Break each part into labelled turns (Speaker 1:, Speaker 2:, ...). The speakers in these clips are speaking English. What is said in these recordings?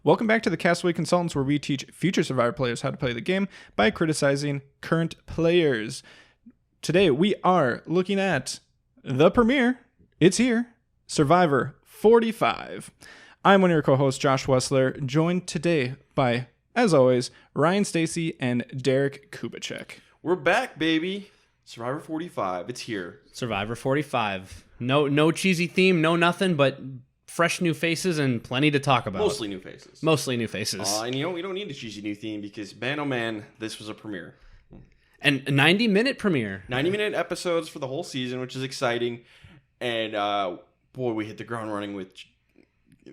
Speaker 1: Welcome back to the Castaway Consultants, where we teach future Survivor players how to play the game by criticizing current players. Today, we are looking at the premiere. It's here, Survivor 45. I'm one of your co-hosts, Josh Wessler, joined today by, as always, Ryan Stacy and Derek Kubicek.
Speaker 2: We're back, baby. Survivor 45. It's here.
Speaker 3: Survivor 45. No cheesy theme, no nothing, but fresh new faces and plenty to talk about.
Speaker 2: Mostly new faces.
Speaker 3: And
Speaker 2: we don't need a cheesy new theme because, man, oh man, this was a premiere.
Speaker 3: And a 90-minute premiere.
Speaker 2: 90-minute episodes for the whole season, which is exciting. And, boy, we hit the ground running with...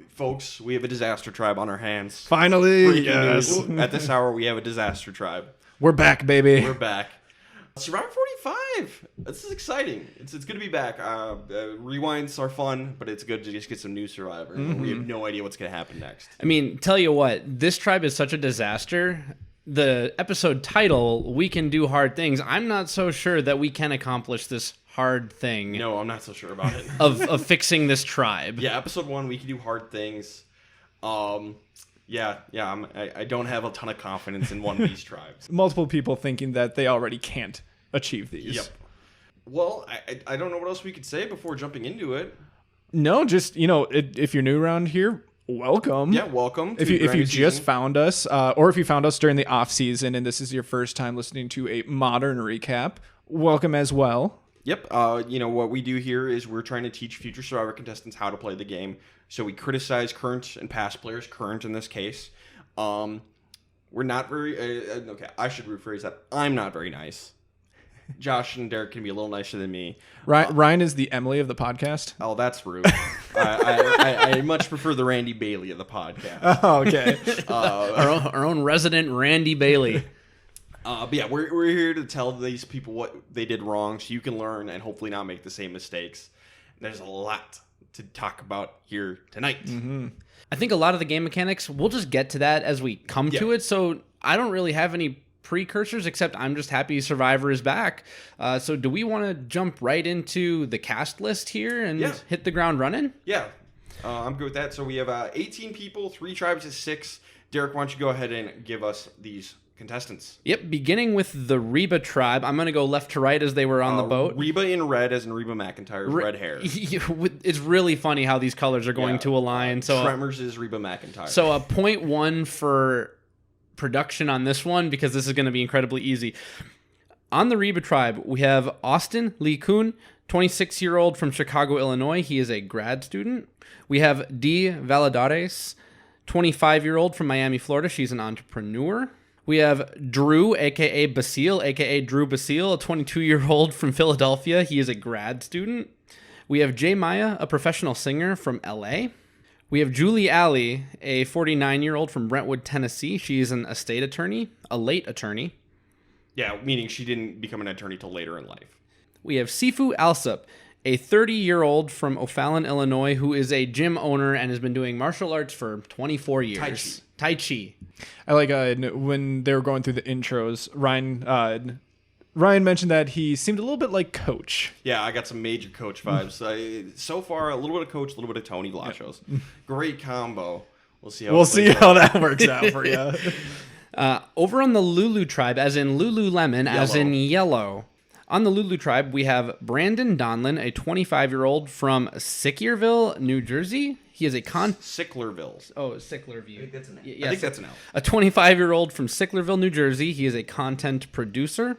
Speaker 2: Folks, we have a disaster tribe on our hands.
Speaker 1: Finally, yes.
Speaker 2: At this hour, we have a disaster tribe.
Speaker 1: We're back, baby.
Speaker 2: We're back. Survivor 45. This is exciting. It's good to be back. Rewinds are fun, but it's good to just get some new Survivor. Mm-hmm. We have no idea what's going to happen next.
Speaker 3: I mean, tell you what, this tribe is such a disaster. The episode title, We Can Do Hard Things, I'm not so sure that we can accomplish this hard thing.
Speaker 2: No, I'm not so sure about it.
Speaker 3: of fixing this tribe.
Speaker 2: Yeah, episode 1, We Can Do Hard Things. I don't have a ton of confidence in one of these tribes.
Speaker 1: Multiple people thinking that they already can't achieve these.
Speaker 2: Yep. Well, I don't know what else we could say before jumping into it.
Speaker 1: No, just, if you're new around here, welcome.
Speaker 2: Yeah, welcome.
Speaker 1: If you just found us, or if you found us during the off season and this is your first time listening to a modern recap, welcome as well.
Speaker 2: Yep. What we do here is we're trying to teach future Survivor contestants how to play the game. So we criticize current and past players, current in this case. We're not very... okay, I should rephrase that. I'm not very nice. Josh and Derek can be a little nicer than me.
Speaker 1: Ryan is the Emily of the podcast.
Speaker 2: Oh, that's rude. I much prefer the Randy Bailey of the podcast.
Speaker 1: Oh, okay.
Speaker 3: Our own resident Randy Bailey.
Speaker 2: But yeah, we're here to tell these people what they did wrong so you can learn and hopefully not make the same mistakes. There's a lot to talk about here tonight.
Speaker 1: Mm-hmm.
Speaker 3: I think a lot of the game mechanics, we'll just get to that as we come to it. So I don't really have any precursors, except I'm just happy Survivor is back. So do we want to jump right into the cast list here and hit the ground running?
Speaker 2: Yeah, I'm good with that. So we have 18 people, 3 tribes of 6. Derek, why don't you go ahead and give us these contestants?
Speaker 3: Yep, beginning with the Reba tribe. I'm going to go left to right as they were on the boat.
Speaker 2: Reba in red, as in Reba McEntire's red hair.
Speaker 3: It's really funny how these colors are going to align. So
Speaker 2: Tremors is Reba McEntire.
Speaker 3: So a 0.1 for production on this one, because this is going to be incredibly easy. On the Reba tribe, we have Austin Lee Kuhn, 26-year-old from Chicago, Illinois. He is a grad student. We have Dee Valadares, 25-year-old from Miami, Florida. She's an entrepreneur. We have Drew, a.k.a. Basile, a.k.a. Drew Basile, a 22-year-old from Philadelphia. He is a grad student. We have Jay Maya, a professional singer from L.A. We have Julie Alley, a 49-year-old from Brentwood, Tennessee. She is an estate attorney, a late attorney.
Speaker 2: Yeah, meaning she didn't become an attorney till later in life.
Speaker 3: We have Sifu Alsup, a 30-year-old from O'Fallon, Illinois, who is a gym owner and has been doing martial arts for 24 years. Tai Chi.
Speaker 1: I like when they were going through the intros, Ryan mentioned that he seemed a little bit like Coach.
Speaker 2: Yeah, I got some major Coach vibes. So far, a little bit of Coach, a little bit of Tony Glashos. Great combo. We'll see how
Speaker 1: that works out for you.
Speaker 3: Over on the Lulu tribe, as in Lululemon, as in yellow. On the Lulu tribe, we have Brandon Donlin, a 25-year-old from Sicklerville, New Jersey. He is a
Speaker 2: Sicklerville.
Speaker 3: Oh, Sicklerville.
Speaker 2: I think that's an L.
Speaker 3: Yes.
Speaker 2: I think that's an L.
Speaker 3: A 25-year-old from Sicklerville, New Jersey. He is a content producer.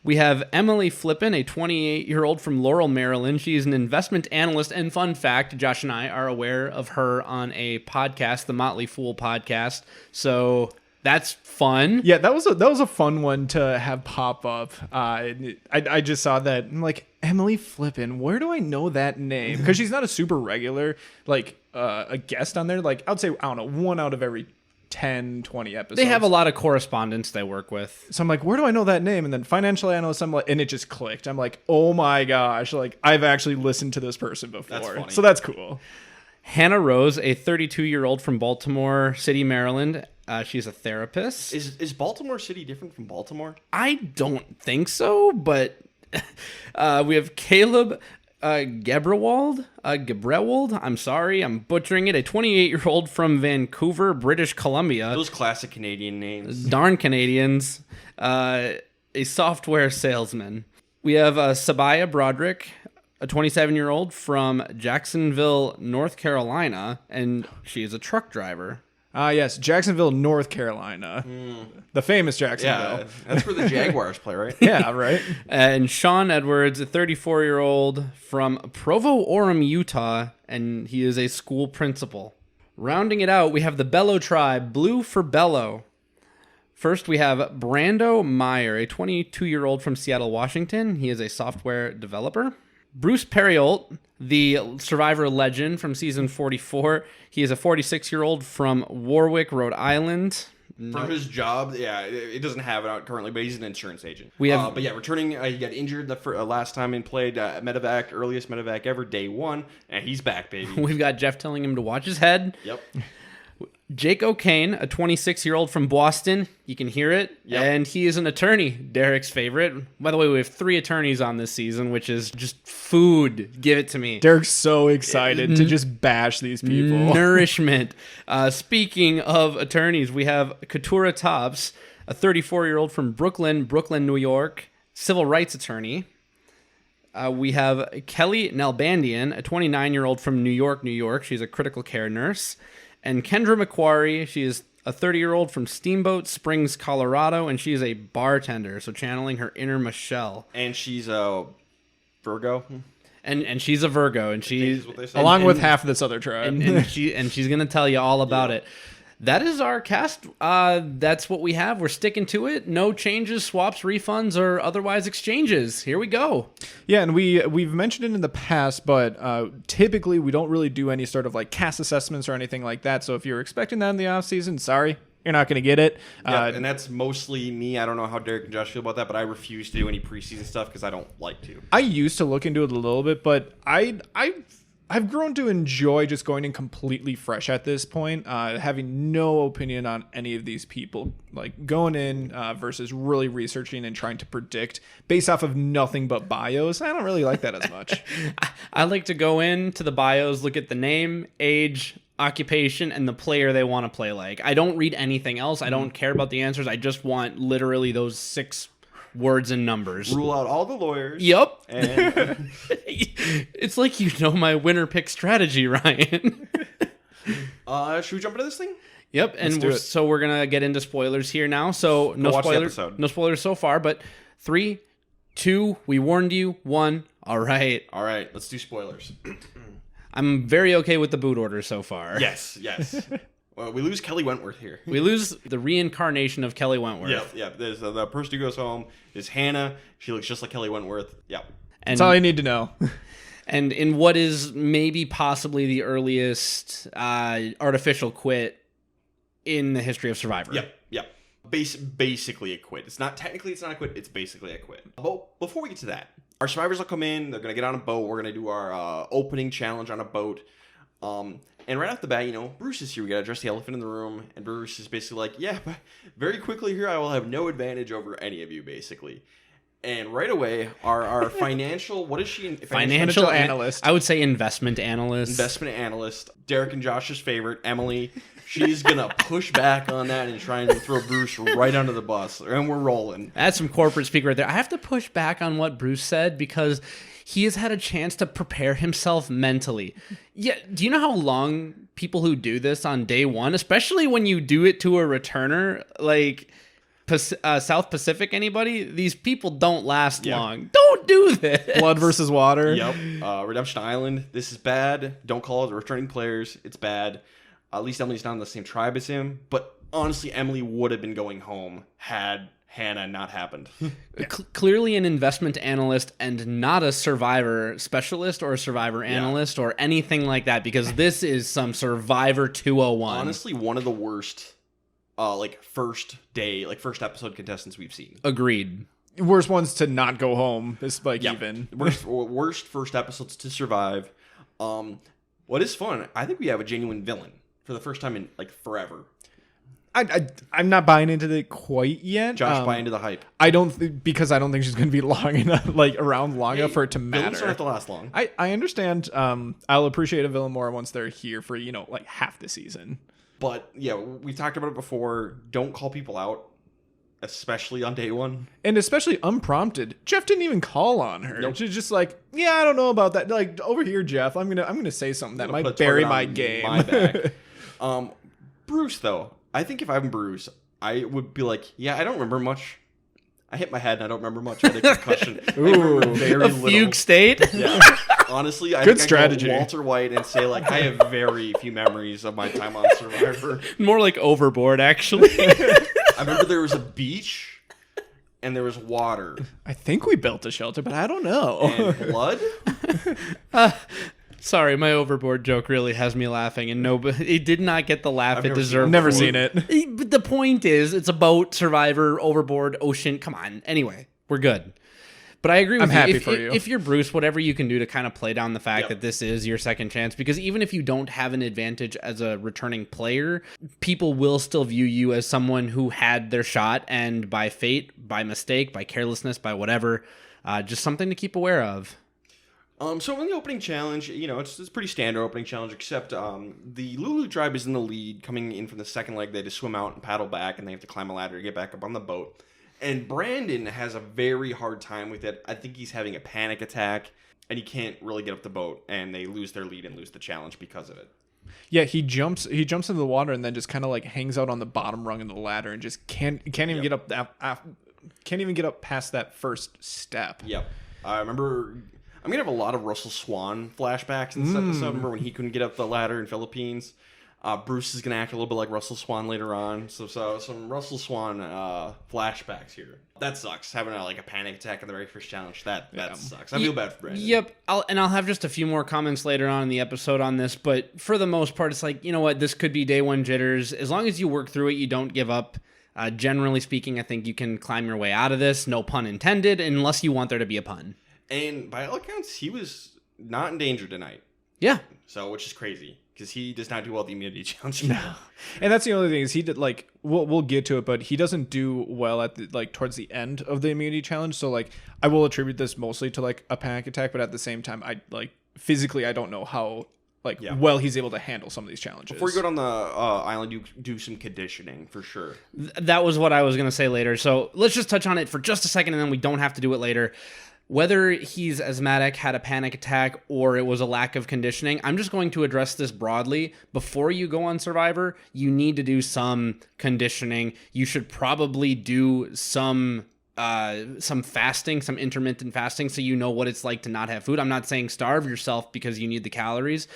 Speaker 3: We have Emily Flippin, a 28-year-old from Laurel, Maryland. She is an investment analyst. And fun fact, Josh and I are aware of her on a podcast, the Motley Fool podcast. So that's fun.
Speaker 1: Yeah, that was a fun one to have pop up. I just saw that. I'm like, Emily Flippin, where do I know that name? Because she's not a super regular, a guest on there. Like, I would say, I don't know, 1 out of every 10, 20 episodes.
Speaker 3: They have a lot of correspondents they work with.
Speaker 1: So I'm like, where do I know that name? And then financial analyst, I'm like, and it just clicked. I'm like, oh my gosh, like I've actually listened to this person before.
Speaker 2: That's funny.
Speaker 1: So that's cool.
Speaker 3: Hannah Rose, a 32-year-old from Baltimore City, Maryland. She's a therapist.
Speaker 2: Is Baltimore City different from Baltimore?
Speaker 3: I don't think so, but we have Caleb Gebrewald, I'm sorry, I'm butchering it, a 28-year-old from Vancouver, British Columbia.
Speaker 2: Those classic Canadian names.
Speaker 3: Darn Canadians. A software salesman. We have Sabaya Broderick, a 27-year-old from Jacksonville, North Carolina, and she is a truck driver.
Speaker 1: Yes, Jacksonville, North Carolina. The famous Jacksonville.
Speaker 2: Yeah, that's where the Jaguars play, right?
Speaker 1: Yeah, right?
Speaker 3: And Sean Edwards, a 34-year-old from Provo, Orem, Utah, and he is a school principal. Rounding it out, we have the Bello tribe, Blue for Bello. First, we have Brando Meyer, a 22-year-old from Seattle, Washington. He is a software developer. Bruce Perriot, the Survivor legend from season 44. He is a 46-year-old from Warwick, Rhode Island.
Speaker 2: For his job, it doesn't have it out currently, but he's an insurance agent.
Speaker 3: We have,
Speaker 2: returning. He got injured the last time and played medevac, earliest medevac ever, day 1, and he's back, baby.
Speaker 3: We've got Jeff telling him to watch his head.
Speaker 2: Yep.
Speaker 3: Jake O'Kane, a 26-year-old from Boston. You can hear it.
Speaker 2: Yep.
Speaker 3: And he is an attorney, Derek's favorite. By the way, we have 3 attorneys on this season, which is just food. Give it to me.
Speaker 1: Derek's so excited to just bash these people.
Speaker 3: Nourishment. Speaking of attorneys, we have Katura Tops, a 34-year-old from Brooklyn, New York, civil rights attorney. We have Kelly Nalbandian, a 29-year-old from New York. She's a critical care nurse. And Kendra McQuarrie, she is a 30-year-old from Steamboat Springs, Colorado, and she is a bartender, so channeling her inner Michelle.
Speaker 2: And she's a Virgo.
Speaker 3: And she's a Virgo, and she's
Speaker 1: along with half of this other tribe.
Speaker 3: and she's gonna tell you all about it. That is our cast. That's what we have. We're sticking to it. No changes, swaps, refunds, or otherwise exchanges. Here we go.
Speaker 1: Yeah, and we've mentioned it in the past, but typically we don't really do any sort of like cast assessments or anything like that. So if you're expecting that in the off season, sorry, you're not going to get it.
Speaker 2: And that's mostly me. I don't know how Derek and Josh feel about that, but I refuse to do any preseason stuff because I don't like to.
Speaker 1: I used to look into it a little bit, but I've grown to enjoy just going in completely fresh at this point, having no opinion on any of these people, like going in versus really researching and trying to predict based off of nothing but bios. I don't really like that as much.
Speaker 3: I like to go into the bios, look at the name, age, occupation, and the player they want to play like. I don't read anything else. I don't care about the answers. I just want literally those 6 words and numbers.
Speaker 2: Rule out all the lawyers.
Speaker 3: Yep.
Speaker 2: And
Speaker 3: it's like you know my winner pick strategy, Ryan.
Speaker 2: Should we jump into this thing?
Speaker 3: Yep. And we're gonna get into spoilers here now. So no spoilers so far. But 3, 2, we warned you. 1. All right.
Speaker 2: Let's do spoilers.
Speaker 3: I'm very okay with the boot order so far.
Speaker 2: Yes. Well, we lose Kelly Wentworth here.
Speaker 3: We lose the reincarnation of Kelly Wentworth.
Speaker 2: Yeah. There's the person who goes home is Hannah. She looks just like Kelly Wentworth. Yeah.
Speaker 1: That's all you need to know.
Speaker 3: And in what is maybe possibly the earliest artificial quit in the history of Survivor.
Speaker 2: Yep. Basically a quit. It's not a quit. It's basically a quit. But before we get to that, our survivors will come in. They're going to get on a boat. We're going to do our opening challenge on a boat. And right off the bat, Bruce is here. We got to address the elephant in the room. And Bruce is basically like, yeah, but very quickly here, I will have no advantage over any of you, basically. And right away, our financial, what is she?
Speaker 1: Financial analyst.
Speaker 3: I would say investment analyst.
Speaker 2: Investment analyst. Derek and Josh's favorite, Emily. She's going to push back on that and try and throw Bruce right under the bus. And we're rolling.
Speaker 3: That's some corporate speak right there. I have to push back on what Bruce said because he has had a chance to prepare himself mentally. Yeah, do you know how long people who do this on day 1, especially when you do it to a returner, like South Pacific, anybody? These people don't last long. Don't do this.
Speaker 1: Blood versus water.
Speaker 2: Yep. Redemption Island. This is bad. Don't call it returning players. It's bad. At least Emily's not in the same tribe as him. But honestly, Emily would have been going home had Hannah not happened.
Speaker 3: Clearly an investment analyst and not a survivor specialist or a survivor analyst or anything like that, because this is some Survivor 201.
Speaker 2: Honestly, one of the worst first episode contestants we've seen.
Speaker 3: Agreed.
Speaker 1: Worst ones to not go home is even.
Speaker 2: Worst first episodes to survive. What is fun, I think we have a genuine villain for the first time in forever.
Speaker 1: I'm not buying into it quite yet.
Speaker 2: Josh, buy into the hype.
Speaker 1: Because I don't think she's going to be long enough, around long enough for it to matter.
Speaker 2: Villains don't have to last long.
Speaker 1: I understand. I'll appreciate a villain more once they're here for half the season.
Speaker 2: But yeah, we talked about it before. Don't call people out, especially on day one,
Speaker 1: and especially unprompted. Jeff didn't even call on her.
Speaker 2: Nope.
Speaker 1: She's just like, yeah, I don't know about that. Like, over here, Jeff, I'm gonna say something that might bury my game.
Speaker 2: My back. Bruce, though, I think if I'm Bruce, I would be like, yeah, I don't remember much. I hit my head and I don't remember much. I had a concussion.
Speaker 1: Ooh,
Speaker 3: a fugue state.
Speaker 2: Yeah. Honestly, I
Speaker 1: Good
Speaker 2: think
Speaker 1: strategy.
Speaker 2: I'd go Walter White and say, like, I have very few memories of my time on Survivor.
Speaker 3: More like Overboard, actually.
Speaker 2: I remember there was a beach and there was water.
Speaker 1: I think we built a shelter, but I don't know.
Speaker 2: And blood?
Speaker 3: Sorry, my Overboard joke really has me laughing, and it did not get the laugh it deserved.
Speaker 1: Never seen it.
Speaker 3: But the point is, it's a boat, Survivor, Overboard, ocean. Come on. Anyway, we're good. But I agree with you.
Speaker 1: I'm happy for you.
Speaker 3: If you're Bruce, whatever you can do to kind of play down the fact that this is your second chance, because even if you don't have an advantage as a returning player, people will still view you as someone who had their shot, and by fate, by mistake, by carelessness, by whatever, just something to keep aware of.
Speaker 2: So in the opening challenge, it's a pretty standard opening challenge, except the Lulu tribe is in the lead. Coming in from the second leg, they just swim out and paddle back, and they have to climb a ladder to get back up on the boat. And Brandon has a very hard time with it. I think he's having a panic attack, and he can't really get up the boat, and they lose their lead and lose the challenge because of it.
Speaker 1: Yeah, he jumps into the water and then just kind of hangs out on the bottom rung of the ladder and just can't even get up can't even get up past that first step.
Speaker 2: Yep. I remember I'm going to have a lot of Russell Swan flashbacks in this episode. Remember when he couldn't get up the ladder in Philippines? Bruce is going to act a little bit like Russell Swan later on. So some Russell Swan flashbacks here. That sucks. Having a panic attack in the very first challenge. That sucks. I feel bad for Brandon.
Speaker 3: Yep. I'll have just a few more comments later on in the episode on this. But for the most part, it's like, you know what? This could be day one jitters. As long as you work through it, you don't give up. Generally speaking, I think you can climb your way out of this. No pun intended, unless you want there to be a pun. And
Speaker 2: by all accounts, he was not in danger tonight.
Speaker 3: Yeah.
Speaker 2: So, which is crazy, because he does not do well at the immunity challenge.
Speaker 1: No. And that's the only thing is he did we'll get to it, but he doesn't do well at the towards the end of the immunity challenge. So I will attribute this mostly to a panic attack, but at the same time, I physically I don't know how well he's able to handle some of these challenges.
Speaker 2: Before you go down the island, you do some conditioning for sure.
Speaker 3: That was what I was going to say later. So let's just touch on it for just a second, and then we don't have to do it later. Whether he's asthmatic, had a panic attack, or it was a lack of conditioning, I'm just going to address this broadly. Before you go on Survivor, you need to do some conditioning. You should probably do some fasting, some intermittent fasting, so you know what it's like to not have food. I'm not saying starve yourself because you need the calories.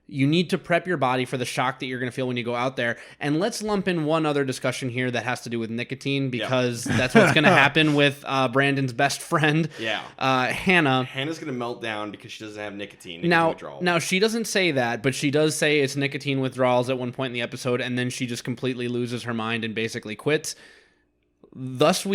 Speaker 3: You need to prep your body for the shock that you're going to feel when you go out there. And let's lump in one other discussion here that has to do with nicotine, because that's what's going to happen with Brandon's best friend, Hannah.
Speaker 2: Hannah's going to melt down because she doesn't have nicotine withdrawal.
Speaker 3: Now, she doesn't say that, but she does say it's nicotine withdrawals at one point in the episode, and then she just completely loses her mind and basically quits. Thus,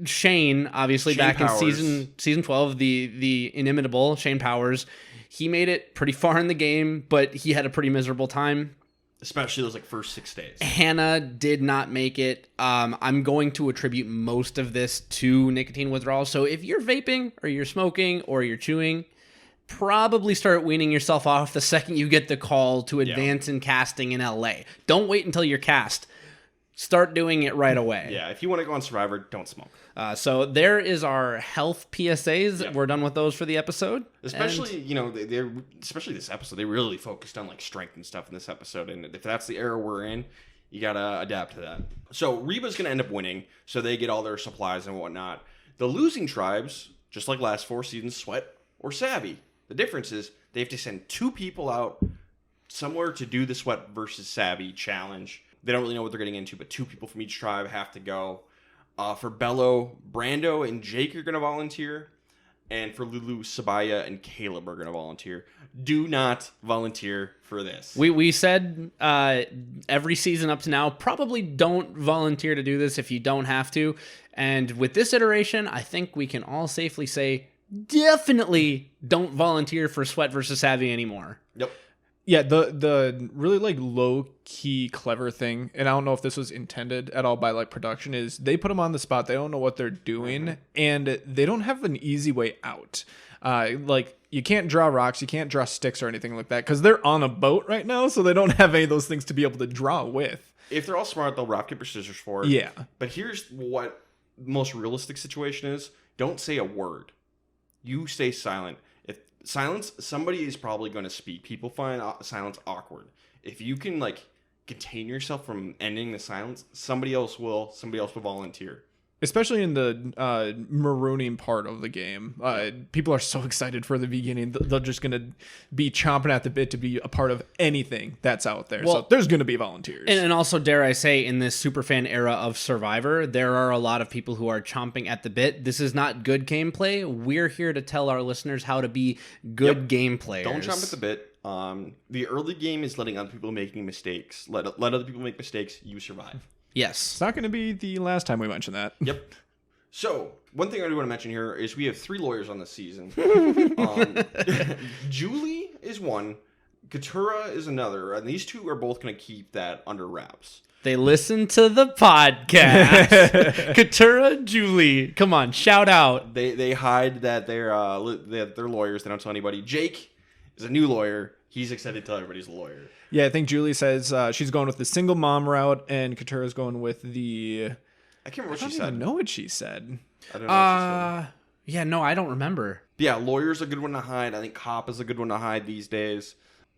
Speaker 3: Shane, obviously, back Powers. In season 12, the inimitable Shane Powers, he made it pretty far in the game, but he had a pretty miserable time.
Speaker 2: Especially those first 6 days.
Speaker 3: Hannah did not make it. I'm going to attribute most of this to nicotine withdrawal. So if you're vaping or you're smoking or you're chewing, probably start weaning yourself off the second you get the call to advance in casting in LA. Don't wait until you're cast. Start doing it right away.
Speaker 2: Yeah, if you want to go on Survivor, don't smoke.
Speaker 3: So there is our health PSAs. Yep. We're done with those for the episode.
Speaker 2: Especially, especially this episode, they really focused on strength and stuff in this episode. And if that's the era we're in, you got to adapt to that. So Reba's going to end up winning, so they get all their supplies and whatnot. The losing tribes, just like last 4 seasons, Sweat or Savvy. The difference is they have to send 2 people out somewhere to do the Sweat versus Savvy challenge. They don't really know what they're getting into, but 2 people from each tribe have to go. For Bello, Brando and Jake are going to volunteer. And for Lulu, Sabaya and Caleb are going to volunteer. Do not volunteer for this.
Speaker 3: We said every season up to now, probably don't volunteer to do this if you don't have to. And with this iteration, I think we can all safely say, definitely don't volunteer for Sweat versus Savvy anymore.
Speaker 2: Yep.
Speaker 1: Yeah, the really like low key clever thing, and I don't know if this was intended at all by like production, is they put them on the spot. They don't know what they're doing, and they don't have an easy way out. Like you can't draw rocks, you can't draw sticks or anything like that because they're on a boat right now, so they don't have any of those things to be able to draw with.
Speaker 2: If they're all smart, they'll rock paper scissors for it.
Speaker 1: Yeah,
Speaker 2: but here's what the most realistic situation is: don't say a word. You stay silent. Silence, somebody is probably going to speak. People find silence awkward. If you can like contain yourself from ending the silence, somebody else will volunteer. Especially
Speaker 1: in the marooning part of the game. People are so excited for the beginning. They're just going to be chomping at the bit to be a part of anything that's out there. Well, so there's going to be volunteers.
Speaker 3: And also, dare I say, in this superfan era of Survivor, there are a lot of people who are chomping at the bit. This is not good gameplay. We're here to tell our listeners how to be good game players.
Speaker 2: Don't chomp at the bit. The early game is letting other people making mistakes. Let other people make mistakes. You survive.
Speaker 3: Yes.
Speaker 1: It's not going to be the last time we mention that.
Speaker 2: Yep. So, one thing I do want to mention here is we have 3 lawyers on this season. Julie is one. Katura is another. And these 2 are both going to keep that under wraps.
Speaker 3: They listen to the podcast. Katura, Julie. Come on, shout out.
Speaker 2: They hide that they're lawyers. They don't tell anybody. Jake is a new lawyer. He's excited to tell everybody he's a lawyer.
Speaker 1: Yeah, I think Julie says she's going with the single mom route, and Katura's going with the...
Speaker 2: I can't remember what she said.
Speaker 1: I don't even know what she said.
Speaker 2: I don't know what she said.
Speaker 3: Yeah, no, I don't remember.
Speaker 2: Yeah, lawyer's a good one to hide. I think cop is a good one to hide these days.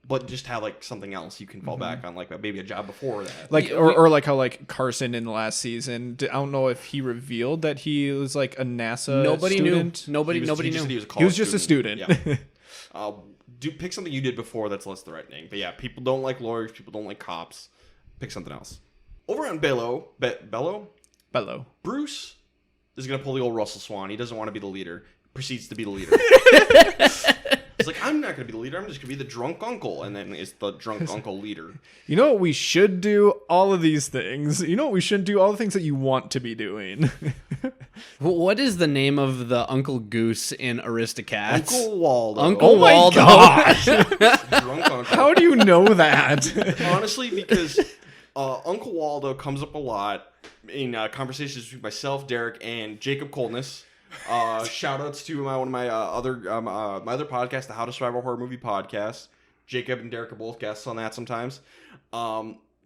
Speaker 2: But just have like something else you can fall back on, like maybe a job before that.
Speaker 1: Like or like how like Carson in the last season, I don't know if he revealed that he was like a NASA student.
Speaker 3: Nobody knew.
Speaker 1: He was just a student.
Speaker 2: Yeah. Pick something you did before that's less threatening. But yeah, people don't like lawyers. People don't like cops. Pick something else. Over on Bello, Bruce is going to pull the old Russell Swan. He doesn't want to be the leader. Proceeds to be the leader. He's like, I'm not going to be the leader. I'm just going to be the drunk uncle. And then is the drunk uncle leader.
Speaker 1: You know what we should do? All of these things. You know what we shouldn't do? All the things that you want to be doing.
Speaker 3: What is the name of the Uncle Goose in Aristocats?
Speaker 2: Uncle Waldo.
Speaker 3: Uncle Waldo.
Speaker 2: Drunk uncle.
Speaker 1: How do you know that?
Speaker 2: Honestly, because Uncle Waldo comes up a lot in conversations between myself, Derek, and Jacob Colness. Shout outs to one of my other podcast, the How to Survive a Horror Movie podcast. Jacob and Derek are both guests on that sometimes.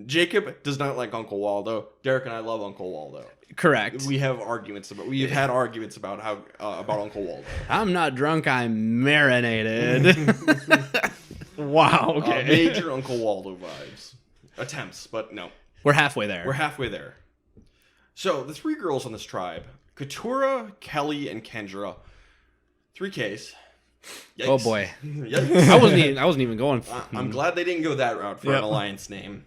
Speaker 2: Jacob does not like Uncle Waldo. Derek and I love Uncle Waldo.
Speaker 3: Correct.
Speaker 2: We've had arguments about how about Uncle Waldo.
Speaker 3: I'm not drunk. I'm marinated.
Speaker 1: Wow. Okay.
Speaker 2: Major Uncle Waldo vibes. Attempts, but no.
Speaker 3: We're halfway there.
Speaker 2: So the 3 girls on this tribe: Katura, Kelly, and Kendra. 3Ks. Yikes.
Speaker 3: Oh boy.
Speaker 2: Yikes.
Speaker 3: I wasn't even going.
Speaker 2: I'm glad they didn't go that route for an alliance name.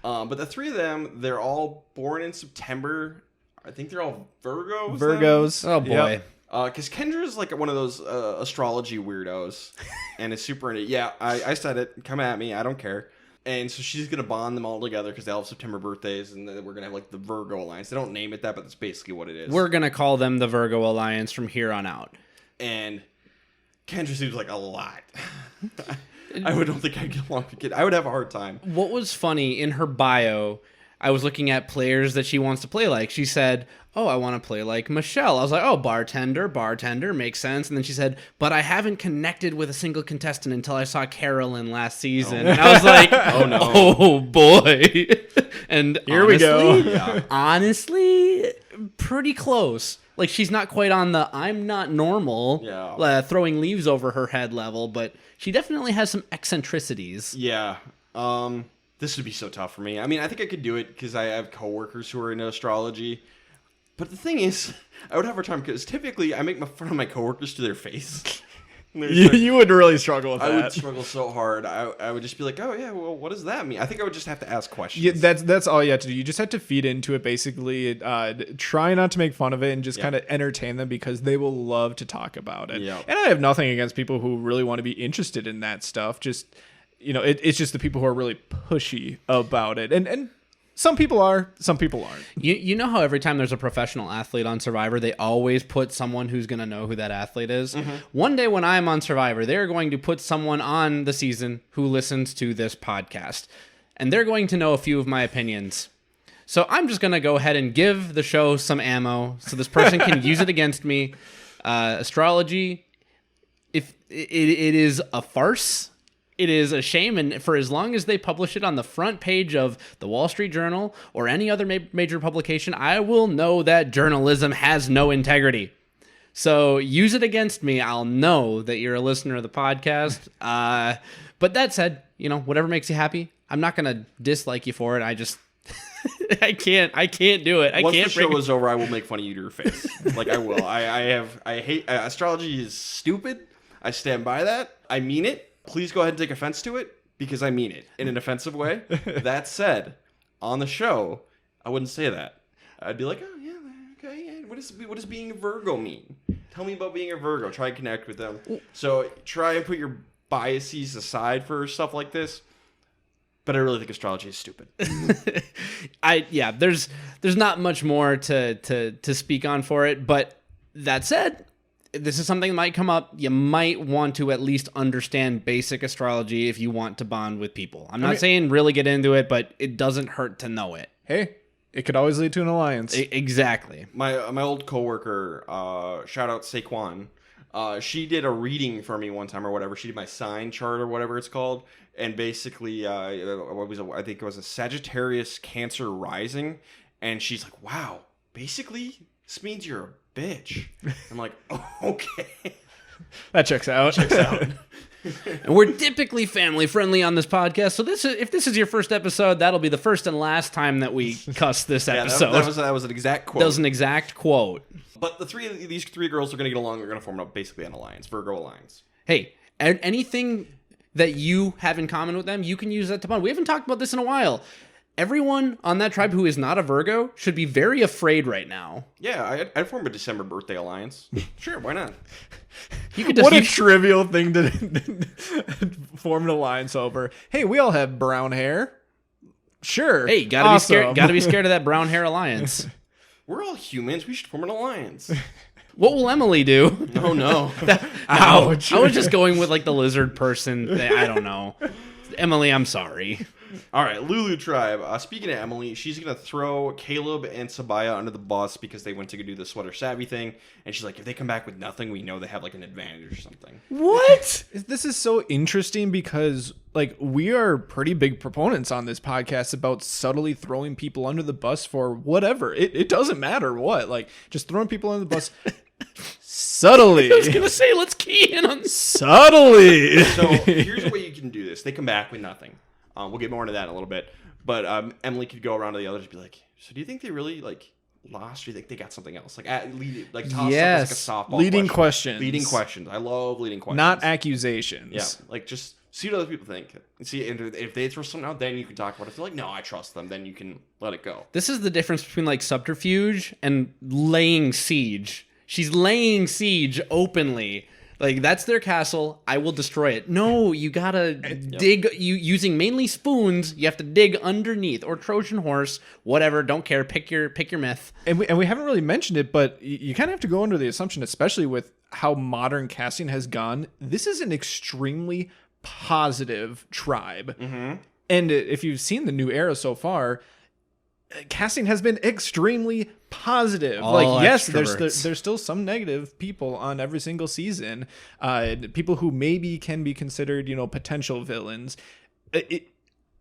Speaker 2: But the 3 of them, they're all born in September. I think they're all Virgos.
Speaker 1: Virgos.
Speaker 3: Oh boy.
Speaker 2: Because Kendra's like one of those astrology weirdos, and is super into. Yeah, I said it. Come at me. I don't care. And so she's gonna bond them all together because they all have September birthdays, and then we're gonna have like the Virgo Alliance. They don't name it that, but that's basically what it is.
Speaker 3: We're gonna call them the Virgo Alliance from here on out.
Speaker 2: And Kendra seems like a lot. I don't think I'd get along with it. I would have a hard time.
Speaker 3: What was funny in her bio, I was looking at players that she wants to play like. She said, oh, I want to play like Michelle. I was like, oh, bartender, makes sense. And then she said, but I haven't connected with a single contestant until I saw Carolyn last season. And I was like, oh no, oh boy. And
Speaker 1: here we go.
Speaker 2: Yeah.
Speaker 3: Honestly, pretty close. Like, she's not quite on the I'm not normal, throwing leaves over her head level, but she definitely has some eccentricities.
Speaker 2: Yeah. This would be so tough for me. I mean, I think I could do it because I have coworkers who are into astrology. But the thing is, I would have a hard time because typically I make fun of my coworkers to their face.
Speaker 1: You would really struggle with that.
Speaker 2: I would struggle so hard. I would just be like, oh yeah, well, what does that mean? I think I would just have to ask questions.
Speaker 1: Yeah, that's all you have to do. You just have to feed into it, basically. Try not to make fun of it and just kind of entertain them because they will love to talk about it.
Speaker 2: Yeah.
Speaker 1: And I have nothing against people who really want to be interested in that stuff. Just, it's just the people who are really pushy about it. And Some people are, some people aren't.
Speaker 3: You know how every time there's a professional athlete on Survivor, they always put someone who's going to know who that athlete is? Mm-hmm. One day when I'm on Survivor, they're going to put someone on the season who listens to this podcast. And they're going to know a few of my opinions. So I'm just going to go ahead and give the show some ammo so this person can use it against me. Astrology, if it is a farce. It is a shame, and for as long as they publish it on the front page of the Wall Street Journal or any other major publication, I will know that journalism has no integrity. So use it against me. I'll know that you're a listener of the podcast. But that said, whatever makes you happy, I'm not going to dislike you for it. I just... I can't do it.
Speaker 2: Once the show is over, I will make fun of you to your face. Like, I will. I hate... astrology is stupid. I stand by that. I mean it. Please go ahead and take offense to it, because I mean it in an offensive way. That said, on the show, I wouldn't say that. I'd be like, oh, yeah, okay, yeah. What does being a Virgo mean? Tell me about being a Virgo. Try and connect with them. So try and put your biases aside for stuff like this. But I really think astrology is stupid.
Speaker 3: There's not much more to speak on for it. But that said, this is something that might come up. You might want to at least understand basic astrology if you want to bond with people. I'm not saying really get into it, but it doesn't hurt to know it.
Speaker 1: Hey, it could always lead to an alliance.
Speaker 3: Exactly.
Speaker 2: My old coworker, shout out Saquon, she did a reading for me one time or whatever. She did my sign chart or whatever it's called. And basically, I think it was a Sagittarius Cancer rising. And she's like, wow, basically, this means you're a bitch. I'm like, oh, okay.
Speaker 1: That checks out.
Speaker 3: And we're typically family friendly on this podcast, so if this is your first episode, that'll be the first and last time that we cuss this episode.
Speaker 2: That was an exact quote.
Speaker 3: That was an exact quote.
Speaker 2: But these three girls are going to get along. They're going to form basically an alliance, Virgo alliance.
Speaker 3: Hey, anything that you have in common with them, you can use that to bond. We haven't talked about this in a while. Everyone on that tribe who is not a Virgo should be very afraid right now.
Speaker 2: Yeah, I'd form a December birthday alliance. Sure, why not?
Speaker 1: What a trivial thing to form an alliance over. Hey, we all have brown hair. Sure.
Speaker 3: Hey, gotta be scared of that brown hair alliance.
Speaker 2: We're all humans. We should form an alliance.
Speaker 3: What will Emily do?
Speaker 2: Oh, no.
Speaker 3: Ouch. I was just going with like the lizard person. I don't know. Emily, I'm sorry.
Speaker 2: All right, Lulu Tribe. Speaking of Emily, she's going to throw Caleb and Sabaya under the bus because they went to go do the sweater savvy thing. And she's like, if they come back with nothing, we know they have like an advantage or something.
Speaker 1: What? This is so interesting because like we are pretty big proponents on this podcast about subtly throwing people under the bus for whatever. It doesn't matter what. Like just throwing people under the bus subtly.
Speaker 3: I was going to say, let's key in on
Speaker 1: subtly.
Speaker 2: So here's the way you can do this. They come back with nothing. We'll get more into that in a little bit. But Emily could go around to the others and be like, so do you think they really like lost or do you think they got something else? Like toss
Speaker 1: yes.
Speaker 2: like a softball
Speaker 1: leading
Speaker 2: question.
Speaker 1: questions.
Speaker 2: Leading questions. I love leading questions.
Speaker 1: Not accusations.
Speaker 2: Yeah. Like just see what other people think. See if they throw something out, then you can talk about it. If they're like, no, I trust them, then you can let it go.
Speaker 3: This is the difference between like subterfuge and laying siege. She's laying siege openly. Like, that's their castle. I will destroy it. No, you gotta dig. Using mainly spoons, you have to dig underneath. Or Trojan horse, whatever. Don't care. Pick your myth.
Speaker 1: And we haven't really mentioned it, but you kind of have to go under the assumption, especially with how modern casting has gone, this is an extremely positive tribe. Mm-hmm. And if you've seen the new era so far, casting has been extremely positive.
Speaker 3: All
Speaker 1: yes,
Speaker 3: extroverts.
Speaker 1: there's still some negative people on every single season. People who maybe can be considered, potential villains.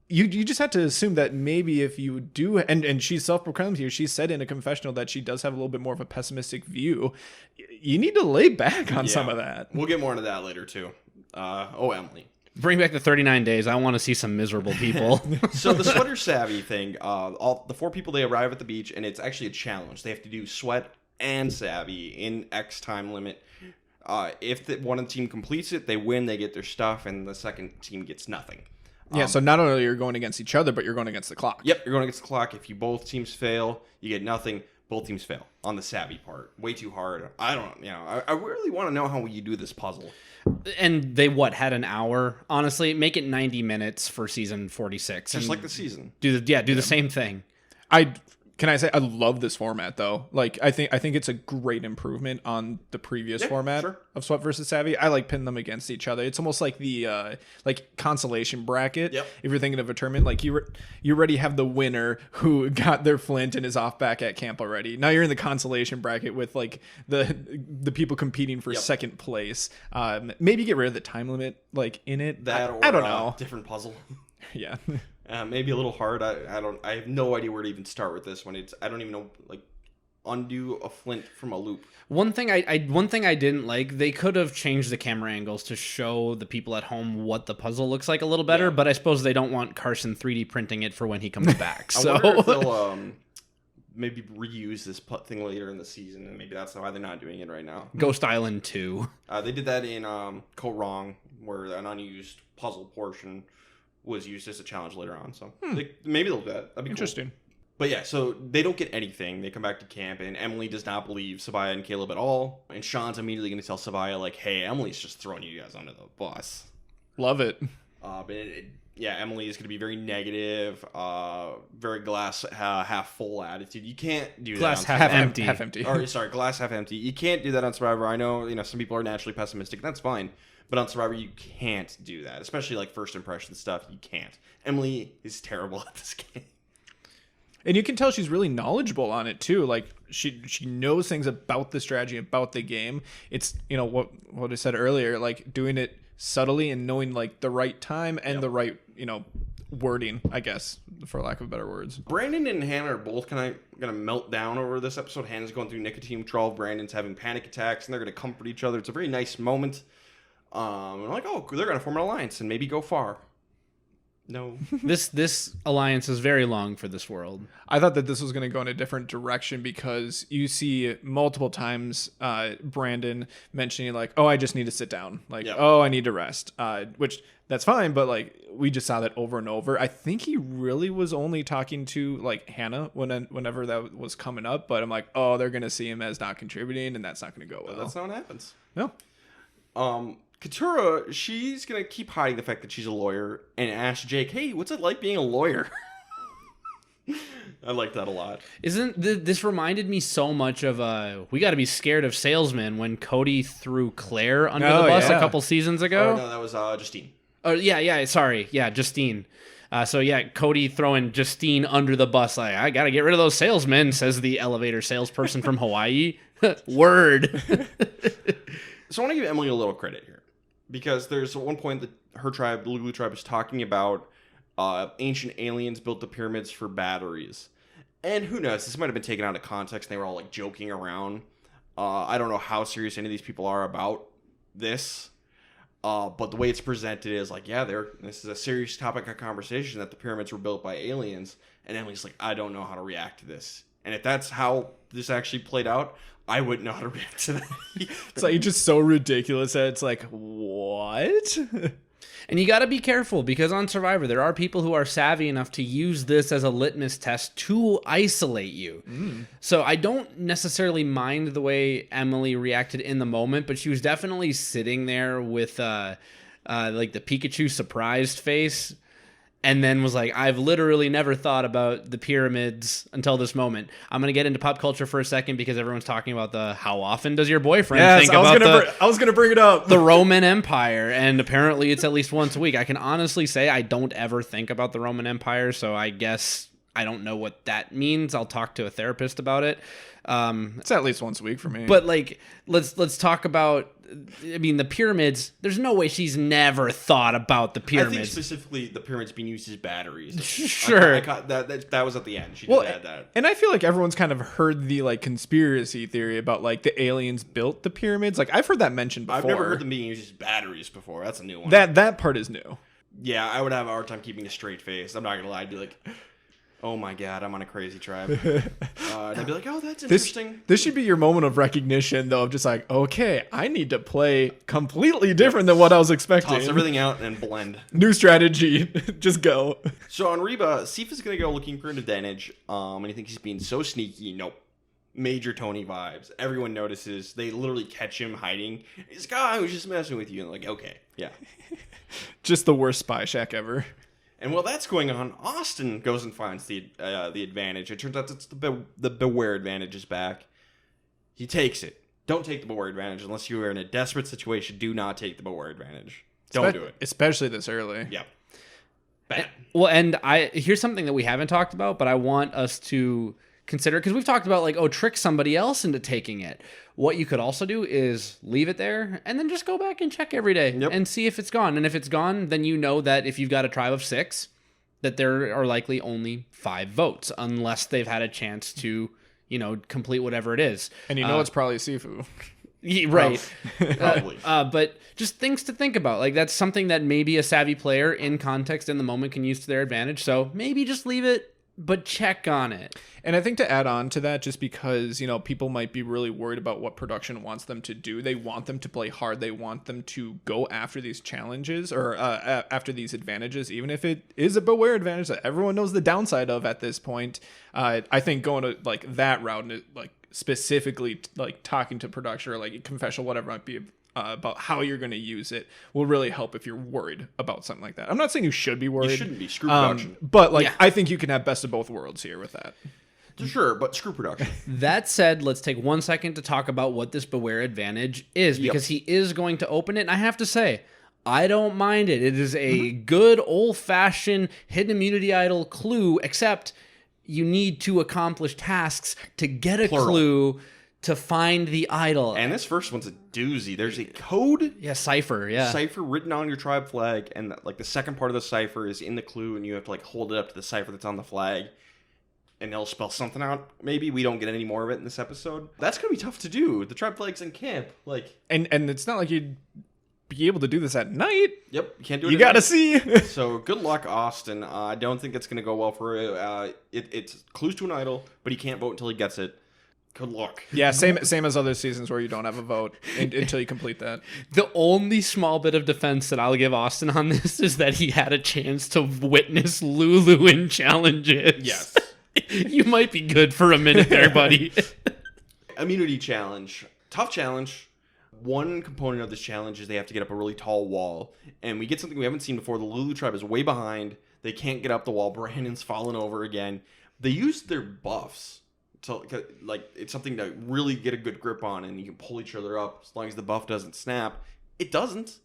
Speaker 1: You just have to assume that maybe if you do, and she's self-proclaimed here, she said in a confessional that she does have a little bit more of a pessimistic view. You need to lay back on some of that.
Speaker 2: We'll get more into that later too. Emily.
Speaker 3: Bring back the 39 days. I want to see some miserable people.
Speaker 2: So the sweater savvy thing, all the 4 people, they arrive at the beach, and it's actually a challenge. They have to do sweat and savvy in X time limit. If one of the team completes it, they win, they get their stuff, and the second team gets nothing.
Speaker 1: Yeah, so not only are you going against each other, but you're going against the clock.
Speaker 2: Yep, you're going against the clock. If both teams fail, you get nothing. Both teams fail on the savvy part. Way too hard. I don't know. I really want to know how you do this puzzle.
Speaker 3: And they had an hour? Honestly, make it 90 minutes for season 46.
Speaker 2: Just like the season.
Speaker 3: Do the same thing.
Speaker 1: Can I say I love this format though? Like I think it's a great improvement on the previous format of Sweat versus Savvy. I like pin them against each other. It's almost like the like consolation bracket.
Speaker 2: Yep.
Speaker 1: If you're thinking of a tournament, like you already have the winner who got their flint and is off back at camp already. Now you're in the consolation bracket with like the people competing for second place. Maybe get rid of the time limit like in it.
Speaker 2: I don't know. Different puzzle.
Speaker 1: Yeah.
Speaker 2: Maybe a little hard. I have no idea where to even start with this one. I don't even know, like, undo a flint from a loop.
Speaker 3: One thing I didn't like, they could have changed the camera angles to show the people at home what the puzzle looks like a little better, but I suppose they don't want Carson 3D printing it for when he comes back. So
Speaker 2: I wonder if they'll maybe reuse this thing later in the season, and maybe that's why they're not doing it right now.
Speaker 3: Ghost Island 2.
Speaker 2: They did that in Code Wrong, where an unused puzzle portion was used as a challenge later on. So maybe they'll do that. That'd be
Speaker 1: interesting.
Speaker 2: Cool. But yeah, so they don't get anything. They come back to camp, and Emily does not believe Savia and Caleb at all. And Sean's immediately going to tell Savia, like, hey, Emily's just throwing you guys under the bus.
Speaker 1: Love it.
Speaker 2: Emily is going to be very negative, very glass half full attitude. You can't do
Speaker 3: glass
Speaker 2: that.
Speaker 3: Half empty.
Speaker 2: Or, sorry, glass half empty. You can't do that on Survivor. I know, some people are naturally pessimistic. That's fine. But on Survivor, you can't do that. Especially, like, first impression stuff. You can't. Emily is terrible at this game.
Speaker 1: And you can tell she's really knowledgeable on it, too. Like, she knows things about the strategy, about the game. It's, what I said earlier, like, doing it subtly and knowing, like, the right time and the right, wording, I guess, for lack of better words.
Speaker 2: Brandon and Hannah are both kind of going to melt down over this episode. Hannah's going through nicotine withdrawal. Brandon's having panic attacks, and they're going to comfort each other. It's a very nice moment. And I'm like, oh, they're going to form an alliance and maybe go far. No.
Speaker 3: This alliance is very long for this world.
Speaker 1: I thought that this was going to go in a different direction because you see multiple times Brandon mentioning like, oh, I just need to sit down. Like, oh, I need to rest, which that's fine. But like we just saw that over and over. I think he really was only talking to like Hannah whenever that was coming up. But I'm like, oh, they're going to see him as not contributing and that's not going to go well.
Speaker 2: That's not what happens.
Speaker 1: No.
Speaker 2: Katura, she's going to keep hiding the fact that she's a lawyer and ask Jake, hey, what's it like being a lawyer? I like that a lot.
Speaker 3: This reminded me so much of We Got to Be Scared of Salesmen when Cody threw Claire under the bus a couple seasons ago.
Speaker 2: Oh, no, that was Justine.
Speaker 3: Oh, yeah, sorry. Yeah, Justine. Cody throwing Justine under the bus. Like, I got to get rid of those salesmen, says the elevator salesperson from Hawaii. Word.
Speaker 2: So I want to give Emily a little credit here. Because there's one point that her tribe, the Lulu tribe, is talking about ancient aliens built the pyramids for batteries. And who knows, this might have been taken out of context and they were all like joking around. I don't know how serious any of these people are about this. But the way it's presented is like, this is a serious topic of conversation that the pyramids were built by aliens. And Emily's like, I don't know how to react to this. And if that's how this actually played out, I wouldn't know how to react to that.
Speaker 1: It's like just so ridiculous that it's like, what?
Speaker 3: And you got to be careful because on Survivor, there are people who are savvy enough to use this as a litmus test to isolate you. So I don't necessarily mind the way Emily reacted in the moment, but she was definitely sitting there with like the Pikachu surprised face. And then was like, I've literally never thought about the pyramids until this moment. I'm going to get into pop culture for a second because everyone's talking about how often does your boyfriend think about
Speaker 1: I was going to bring it up.
Speaker 3: The Roman Empire. And apparently it's at least once a week. I can honestly say I don't ever think about the Roman Empire. So I guess I don't know what that means. I'll talk to a therapist about it.
Speaker 1: It's at least once a week for me.
Speaker 3: But like, let's talk about, the pyramids. There's no way she's never thought about the pyramids.
Speaker 2: I think specifically the pyramids being used as batteries.
Speaker 3: Sure.
Speaker 2: That was at the end. She did add that.
Speaker 1: And I feel like everyone's kind of heard the like conspiracy theory about like the aliens built the pyramids. Like I've heard that mentioned before.
Speaker 2: I've never heard them being used as batteries before. That's a new one.
Speaker 1: That part is new.
Speaker 2: Yeah, I would have a hard time keeping a straight face. I'm not gonna lie. I'd be like, oh my god, I'm on a crazy tribe. And I'd be like, oh, that's interesting.
Speaker 1: This should be your moment of recognition, though, of just like, okay, I need to play completely different than what I was expecting.
Speaker 2: Toss everything out and blend.
Speaker 1: New strategy. Just go.
Speaker 2: So on Reba, Sif is going to go looking for an advantage, and he thinks he's being so sneaky. Nope. major Tony vibes. Everyone notices. They literally catch him hiding. He's like, I was just messing with you. And like, okay, yeah.
Speaker 1: Just the worst spy shack ever.
Speaker 2: And while that's going on, Austin goes and finds the advantage. It turns out it's the Beware advantage is back. He takes it. Don't take the Beware advantage unless you are in a desperate situation. Do not take the Beware advantage. Don't do it.
Speaker 1: Especially this early.
Speaker 2: Yeah.
Speaker 3: Bad. Well, and here's something that we haven't talked about, but I want us to consider, because we've talked about like, trick somebody else into taking it. What you could also do is leave it there and then just go back and check every day and see if it's gone. And if it's gone, then you know that if you've got a tribe of 6, that there are likely only 5 votes, unless they've had a chance to, complete whatever it is.
Speaker 1: And it's probably Sifu.
Speaker 3: Right.
Speaker 2: Probably.
Speaker 3: But just things to think about. Like, that's something that maybe a savvy player in context in the moment can use to their advantage. So maybe just leave it, but check on it.
Speaker 1: And I think to add on to that, just because, people might be really worried about what production wants them to do. They want them to play hard. They want them to go after these challenges or after these advantages, even if it is a Beware advantage that everyone knows the downside of at this point. I think going to like that route and like specifically like talking to production or like confessional, whatever it might be, about how you're going to use it will really help if you're worried about something like that. I'm not saying you should be worried.
Speaker 2: You shouldn't be. Screw production.
Speaker 1: But I think you can have best of both worlds here with that.
Speaker 2: Sure, but screw production.
Speaker 3: That said, let's take 1 second to talk about what this Beware advantage is, because he is going to open it. And I have to say, I don't mind it. It is a good old-fashioned hidden immunity idol clue, except you need to accomplish tasks to get a clue to find the idol.
Speaker 2: And this first one's a doozy. There's a code.
Speaker 3: Yeah, cipher. Yeah.
Speaker 2: Cipher written on your tribe flag, and like the second part of the cipher is in the clue, and you have to like hold it up to the cipher that's on the flag, and it'll spell something out. Maybe we don't get any more of it in this episode. That's gonna be tough to do. The tribe flag's in camp, like,
Speaker 1: and it's not like you'd be able to do this at night.
Speaker 2: Yep, you can't do it.
Speaker 1: You gotta see.
Speaker 2: So good luck, Austin. I don't think it's gonna go well for it's clues to an idol, but he can't vote until he gets it. Good luck.
Speaker 1: Yeah, same as other seasons where you don't have a vote until you complete that.
Speaker 3: The only small bit of defense that I'll give Austin on this is that he had a chance to witness Lulu in challenges.
Speaker 2: Yes.
Speaker 3: You might be good for a minute there, buddy.
Speaker 2: Immunity challenge. Tough challenge. One component of this challenge is they have to get up a really tall wall. And we get something we haven't seen before. The Lulu tribe is way behind. They can't get up the wall. Brandon's fallen over again. They use their buffs. So, like, it's something to really get a good grip on, and you can pull each other up as long as the buff doesn't snap. It doesn't.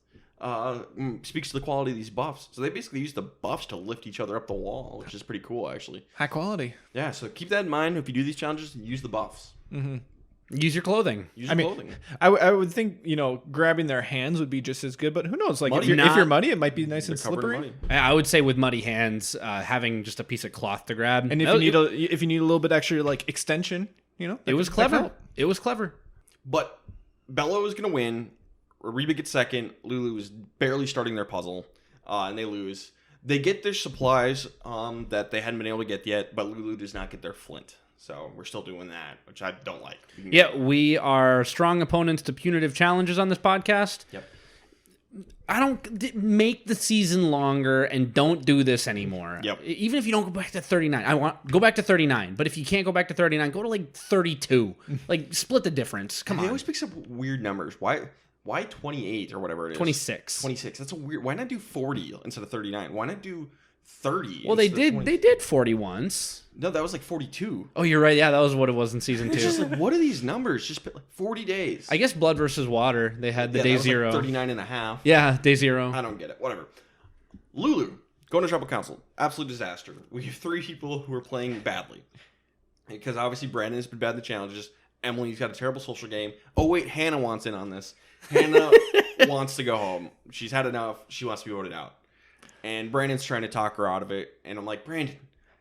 Speaker 2: Speaks to the quality of these buffs. So they basically use the buffs to lift each other up the wall, which is pretty cool, actually.
Speaker 1: High quality.
Speaker 2: Yeah, so keep that in mind. If you do these challenges, use the buffs.
Speaker 1: Mm-hmm.
Speaker 3: Use your clothing.
Speaker 2: Use your clothing.
Speaker 1: I would think, grabbing their hands would be just as good, but who knows? Like, if you're muddy, it might be nice and slippery.
Speaker 3: I would say with muddy hands, having just a piece of cloth to grab.
Speaker 1: And if you need a little bit extra, like, extension,
Speaker 3: it was clever. It was clever.
Speaker 2: But Bello is going to win. Reba gets second. Lulu is barely starting their puzzle, and they lose. They get their supplies that they hadn't been able to get yet, but Lulu does not get their flint. So we're still doing that, which I don't like.
Speaker 3: We are strong opponents to punitive challenges on this podcast.
Speaker 2: Yep.
Speaker 3: I don't make the season longer and don't do this anymore.
Speaker 2: Yep.
Speaker 3: Even if you don't go back to 39, go back to 39. But if you can't go back to 39, go to like 32. Like, split the difference. Come on.
Speaker 2: They always pick up weird numbers. Why 28 or whatever it is?
Speaker 3: 26.
Speaker 2: 26. That's a weird. Why not do 40 instead of 39? Why not do 30?
Speaker 3: Well, they did 40 once.
Speaker 2: No, that was like 42.
Speaker 3: Oh, you're right. Yeah, that was what it was in season 2.
Speaker 2: It's just like, what are these numbers? Just like 40 days.
Speaker 3: I guess Blood versus Water. They had the day
Speaker 2: that was
Speaker 3: 0.
Speaker 2: Like 39 and a half.
Speaker 3: Yeah, day 0.
Speaker 2: I don't get it. Whatever. Lulu, going to Tribal Council. Absolute disaster. We have 3 people who are playing badly. Because obviously Brandon has been bad in the challenges. Emily's got a terrible social game. Oh, wait, Hannah wants in on this. Hannah wants to go home. She's had enough. She wants to be voted out. And Brandon's trying to talk her out of it. And I'm like, Brandon,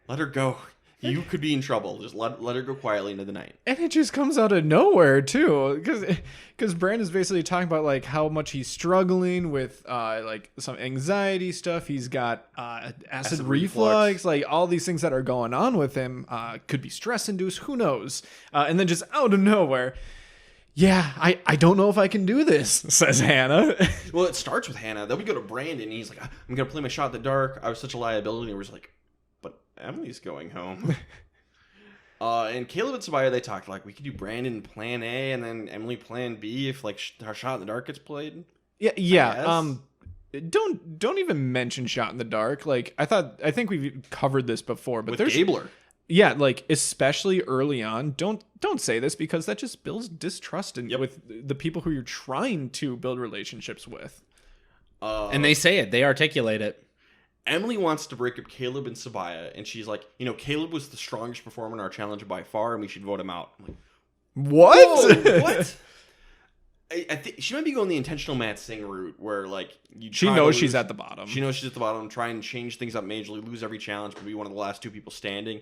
Speaker 2: let her go. You could be in trouble. Just let her go quietly into the night.
Speaker 1: And it just comes out of nowhere, too. Because Brandon's basically talking about, like, how much he's struggling with, like, some anxiety stuff. He's got acid reflux. Like, all these things that are going on with him could be stress-induced. Who knows? And then just out of nowhere, yeah, I don't know if I can do this, says Hannah.
Speaker 2: Well, it starts with Hannah. Then we go to Brandon. And he's like, I'm going to play my shot in the dark. I was such a liability. And we're just like, but Emily's going home. And Caleb and Sabaya, they talked like we could do Brandon plan A and then Emily plan B if like our Shot in the Dark gets played.
Speaker 1: Yeah. Don't even mention Shot in the Dark. Like I think we've covered this before, but
Speaker 2: With Gabler.
Speaker 1: Yeah, like especially early on, don't say this because that just builds distrust with the people who you're trying to build relationships with.
Speaker 3: And they say it, they articulate it.
Speaker 2: Emily wants to break up Caleb and Sabaya, and she's like, Caleb was the strongest performer in our challenge by far, and we should vote him out. I'm like,
Speaker 1: what?
Speaker 2: Whoa, what? I think she might be going the intentional Matt Singh route, where like
Speaker 1: she knows she's at the bottom.
Speaker 2: She knows she's at the bottom. Try and change things up majorly, lose every challenge, but be one of the last two people standing.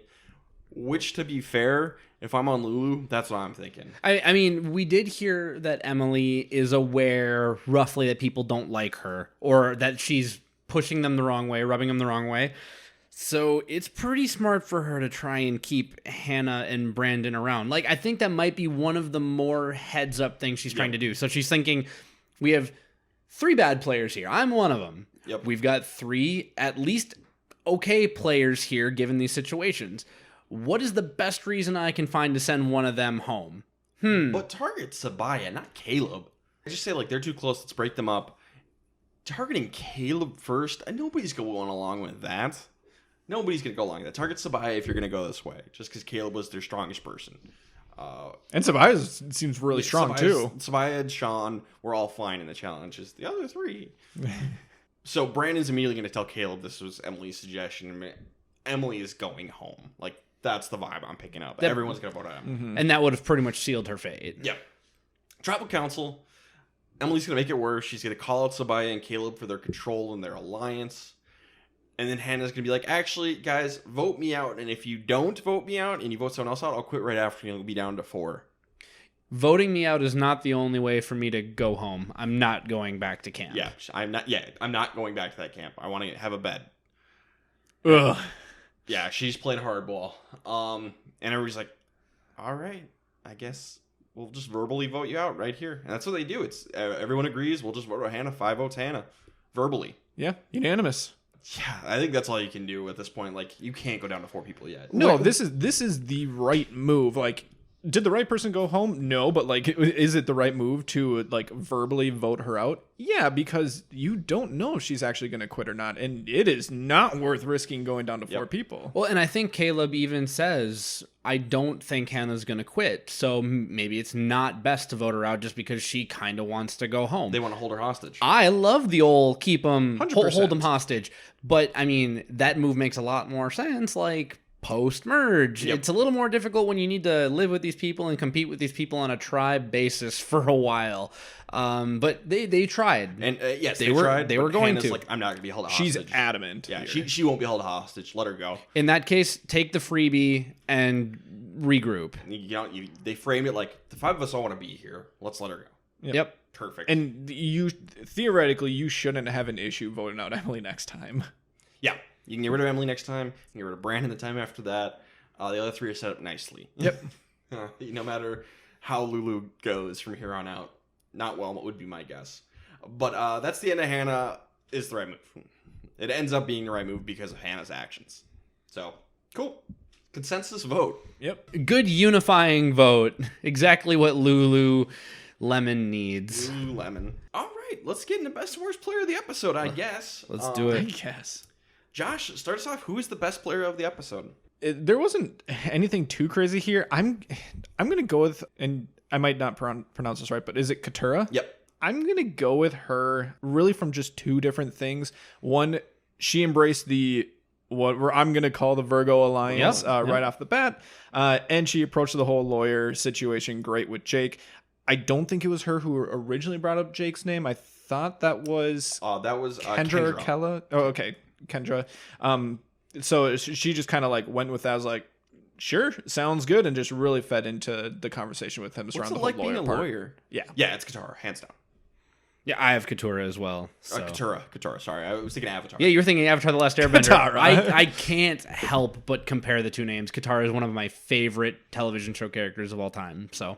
Speaker 2: Which, to be fair, if I'm on Lulu, that's what I'm thinking.
Speaker 3: I mean, we did hear that Emily is aware roughly that people don't like her or that she's pushing them the wrong way, rubbing them the wrong way. So it's pretty smart for her to try and keep Hannah and Brandon around. Like, I think that might be one of the more heads up things she's trying to do. So she's thinking, we have 3 bad players here. I'm one of them.
Speaker 2: Yep.
Speaker 3: We've got 3 at least okay players here given these situations. What is the best reason I can find to send one of them home?
Speaker 2: But target Sabaya, not Caleb. I just say, like, they're too close. Let's break them up. Targeting Caleb first, nobody's going along with that. Nobody's going to go along with that. Target Sabaya if you're going to go this way, just because Caleb was their strongest person.
Speaker 1: And Sabaya seems really strong, too.
Speaker 2: Sabaya and Sean were all fine in the challenges. The other 3. So Brandon's immediately going to tell Caleb this was Emily's suggestion. Emily is going home. Like, that's the vibe I'm picking up. Everyone's going to vote on him.
Speaker 3: Mm-hmm. And that would have pretty much sealed her fate.
Speaker 2: Yep. Tribal Council. Emily's going to make it worse. She's going to call out Sabaya and Caleb for their control and their alliance. And then Hannah's going to be like, actually, guys, vote me out. And if you don't vote me out and you vote someone else out, I'll quit right after you. It'll be down to 4.
Speaker 3: Voting me out is not the only way for me to go home. I'm not going back to camp.
Speaker 2: Yeah, I'm not going back to that camp. I want to have a bed.
Speaker 1: Ugh.
Speaker 2: Yeah, she's playing hardball. And everybody's like, all right, I guess we'll just verbally vote you out right here. And that's what they do. It's everyone agrees. We'll just vote Hannah. 5 votes Hannah. Verbally.
Speaker 1: Yeah, unanimous.
Speaker 2: Yeah, I think that's all you can do at this point. Like, you can't go down to 4 people yet.
Speaker 1: No, this is the right move. Like, did the right person go home? No, but like, is it the right move to like verbally vote her out? Yeah, because you don't know if she's actually going to quit or not, and it is not worth risking going down to 4 people.
Speaker 3: Well, and I think Caleb even says, I don't think Hannah's going to quit, so maybe it's not best to vote her out just because she kind of wants to go home.
Speaker 2: They want to hold her hostage.
Speaker 3: I love the old keep them,
Speaker 1: 100%.
Speaker 3: hold them hostage, but I mean, that move makes a lot more sense, like, post-merge.
Speaker 2: Yep.
Speaker 3: It's a little more difficult when you need to live with these people and compete with these people on a tribe basis for a while. But they tried.
Speaker 2: And yes,
Speaker 3: they tried. They were going
Speaker 2: Hannah's
Speaker 3: to.
Speaker 2: like, I'm not going to be held hostage.
Speaker 1: She's adamant.
Speaker 2: Yeah,
Speaker 1: here.
Speaker 2: she won't be held hostage. Let her go.
Speaker 3: In that case, take the freebie and regroup.
Speaker 2: They framed it like, the 5 of us all want to be here. Let's let her go.
Speaker 3: Yep.
Speaker 2: Perfect.
Speaker 1: And you theoretically you shouldn't have an issue voting out Emily next time.
Speaker 2: Yeah. You can get rid of Emily next time. You can get rid of Brandon the time after that. The other 3 are set up nicely.
Speaker 1: Yep.
Speaker 2: No matter how Lulu goes from here on out. Not well, would be my guess. But that's the end of Hannah is the right move. It ends up being the right move because of Hannah's actions. So, cool. Consensus vote.
Speaker 1: Yep.
Speaker 3: Good unifying vote. Exactly what Lulu Lemon needs.
Speaker 2: Lululemon. All right. Let's get into best and worst player of the episode, I guess.
Speaker 3: Let's do it.
Speaker 1: I guess.
Speaker 2: Josh, start us off. Who is the best player of the episode?
Speaker 1: There wasn't anything too crazy here. I'm gonna go with, and I might not pronounce this right, but is it Katura?
Speaker 2: Yep.
Speaker 1: I'm gonna go with her really from just 2 different things. One, she embraced what I'm gonna call the Virgo alliance right off the bat, and she approached the whole lawyer situation great with Jake. I don't think it was her who originally brought up Jake's name. I thought that was
Speaker 2: Kendra
Speaker 1: or Kella. Oh, okay. Kendra. So she just kind of like went with that as like, sure, sounds good, and just really fed into the conversation with him.
Speaker 2: What's
Speaker 1: around
Speaker 2: it
Speaker 1: the
Speaker 2: like
Speaker 1: whole
Speaker 2: being a
Speaker 1: part.
Speaker 2: lawyer?
Speaker 1: Yeah.
Speaker 2: Yeah, it's Katara, hands down.
Speaker 3: Yeah, I have Katura as well. So.
Speaker 2: Katara, sorry. I was thinking Avatar.
Speaker 3: Yeah, you're thinking Avatar The Last Airbender.
Speaker 1: Katara.
Speaker 3: I can't help but compare the 2 names. Katara is one of my favorite television show characters of all time. So,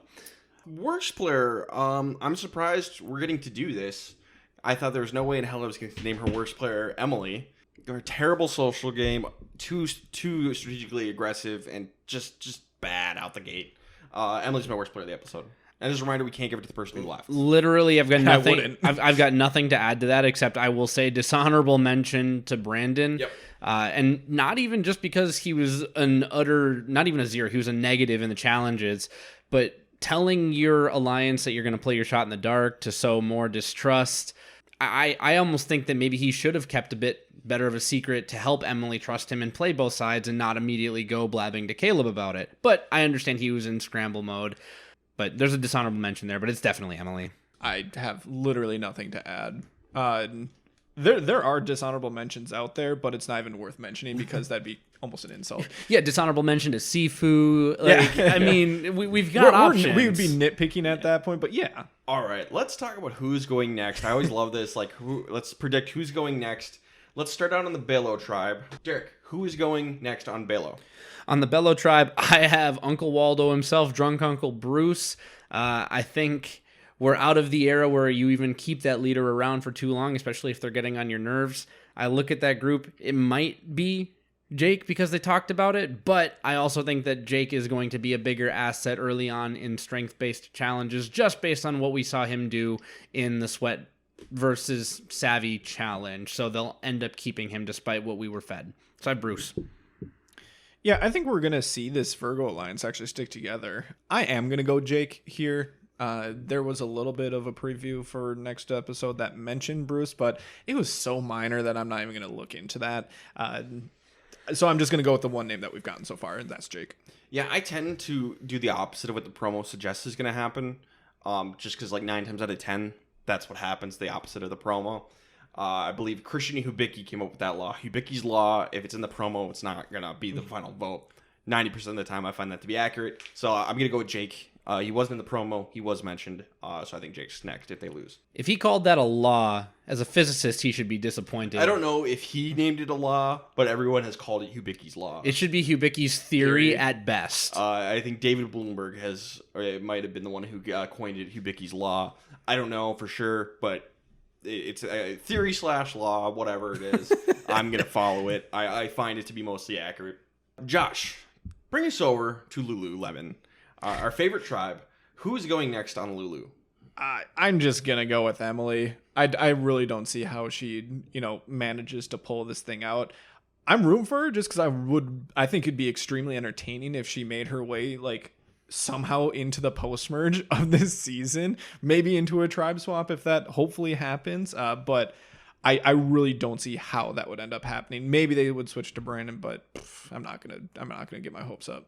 Speaker 2: worst player, I'm surprised we're getting to do this. I thought there was no way in hell I was going to name her worst player, Emily. A terrible social game, too strategically aggressive, and just bad out the gate. Emily's my worst player of the episode. And as a reminder, we can't give it to the person who left.
Speaker 3: Literally, I've got nothing.
Speaker 1: wouldn't.
Speaker 3: I've got nothing to add to that except I will say dishonorable mention to Brandon.
Speaker 2: Yep.
Speaker 3: And not even just because he was not even a 0. He was a negative in the challenges, but telling your alliance that you're going to play your shot in the dark to sow more distrust. I almost think that maybe he should have kept a bit better of a secret to help Emily trust him and play both sides and not immediately go blabbing to Caleb about it. But I understand he was in scramble mode. But there's a dishonorable mention there, but it's definitely Emily.
Speaker 1: I have literally nothing to add. There are dishonorable mentions out there, but it's not even worth mentioning because that'd be almost an insult.
Speaker 3: Yeah, dishonorable mention to Sifu. I mean, we've got options.
Speaker 1: We would be nitpicking at that point, but yeah.
Speaker 2: All right, let's talk about who's going next. I always love this. Let's predict who's going next. Let's start out on the Belo tribe. Derek, who is going next on Belo?
Speaker 3: On the Belo tribe, I have Uncle Waldo himself, Drunk Uncle Bruce. I think we're out of the era where you even keep that leader around for too long, especially if they're getting on your nerves. I look at that group, it might be Jake because they talked about it, but I also think that Jake is going to be a bigger asset early on in strength-based challenges, just based on what we saw him do in the Sweat versus Savvy challenge. So they'll end up keeping him despite what we were fed. So I have Bruce.
Speaker 1: Yeah, I think we're going to see this Virgo alliance actually stick together. I am going to go Jake here. There was a little bit of a preview for next episode that mentioned Bruce, but it was so minor that I'm not even going to look into that. So I'm just going to go with the one name that we've gotten so far, and that's Jake.
Speaker 2: Yeah, I tend to do the opposite of what the promo suggests is going to happen. Just because 9 times out of 10, that's what happens, the opposite of the promo. I believe Christian Hubicki came up with that law. Hubicki's law, if it's in the promo, it's not going to be the final vote. 90% of the time, I find that to be accurate. So I'm going to go with Jake. He wasn't in the promo. He was mentioned. So I think Jake's next if they lose.
Speaker 3: If he called that a law, as a physicist, he should be disappointed.
Speaker 2: I don't know if he named it a law, but everyone has called it Hubicki's law.
Speaker 3: It should be Hubicki's theory at best.
Speaker 2: I think David Bloomberg or it might have been the one who coined it Hubicki's law. I don't know for sure, but it's a theory / law, whatever it is. I'm going to follow it. I find it to be mostly accurate. Josh, bring us over to Lululemon, our favorite tribe. Who's going next on Lulu?
Speaker 1: I'm just going to go with Emily. I really don't see how she, manages to pull this thing out. I'm rooting for her just because I think it'd be extremely entertaining if she made her way, somehow into the post-merge of this season, maybe into a tribe swap if that hopefully happens. But I really don't see how that would end up happening. Maybe they would switch to Brandon, but I'm not gonna get my hopes up.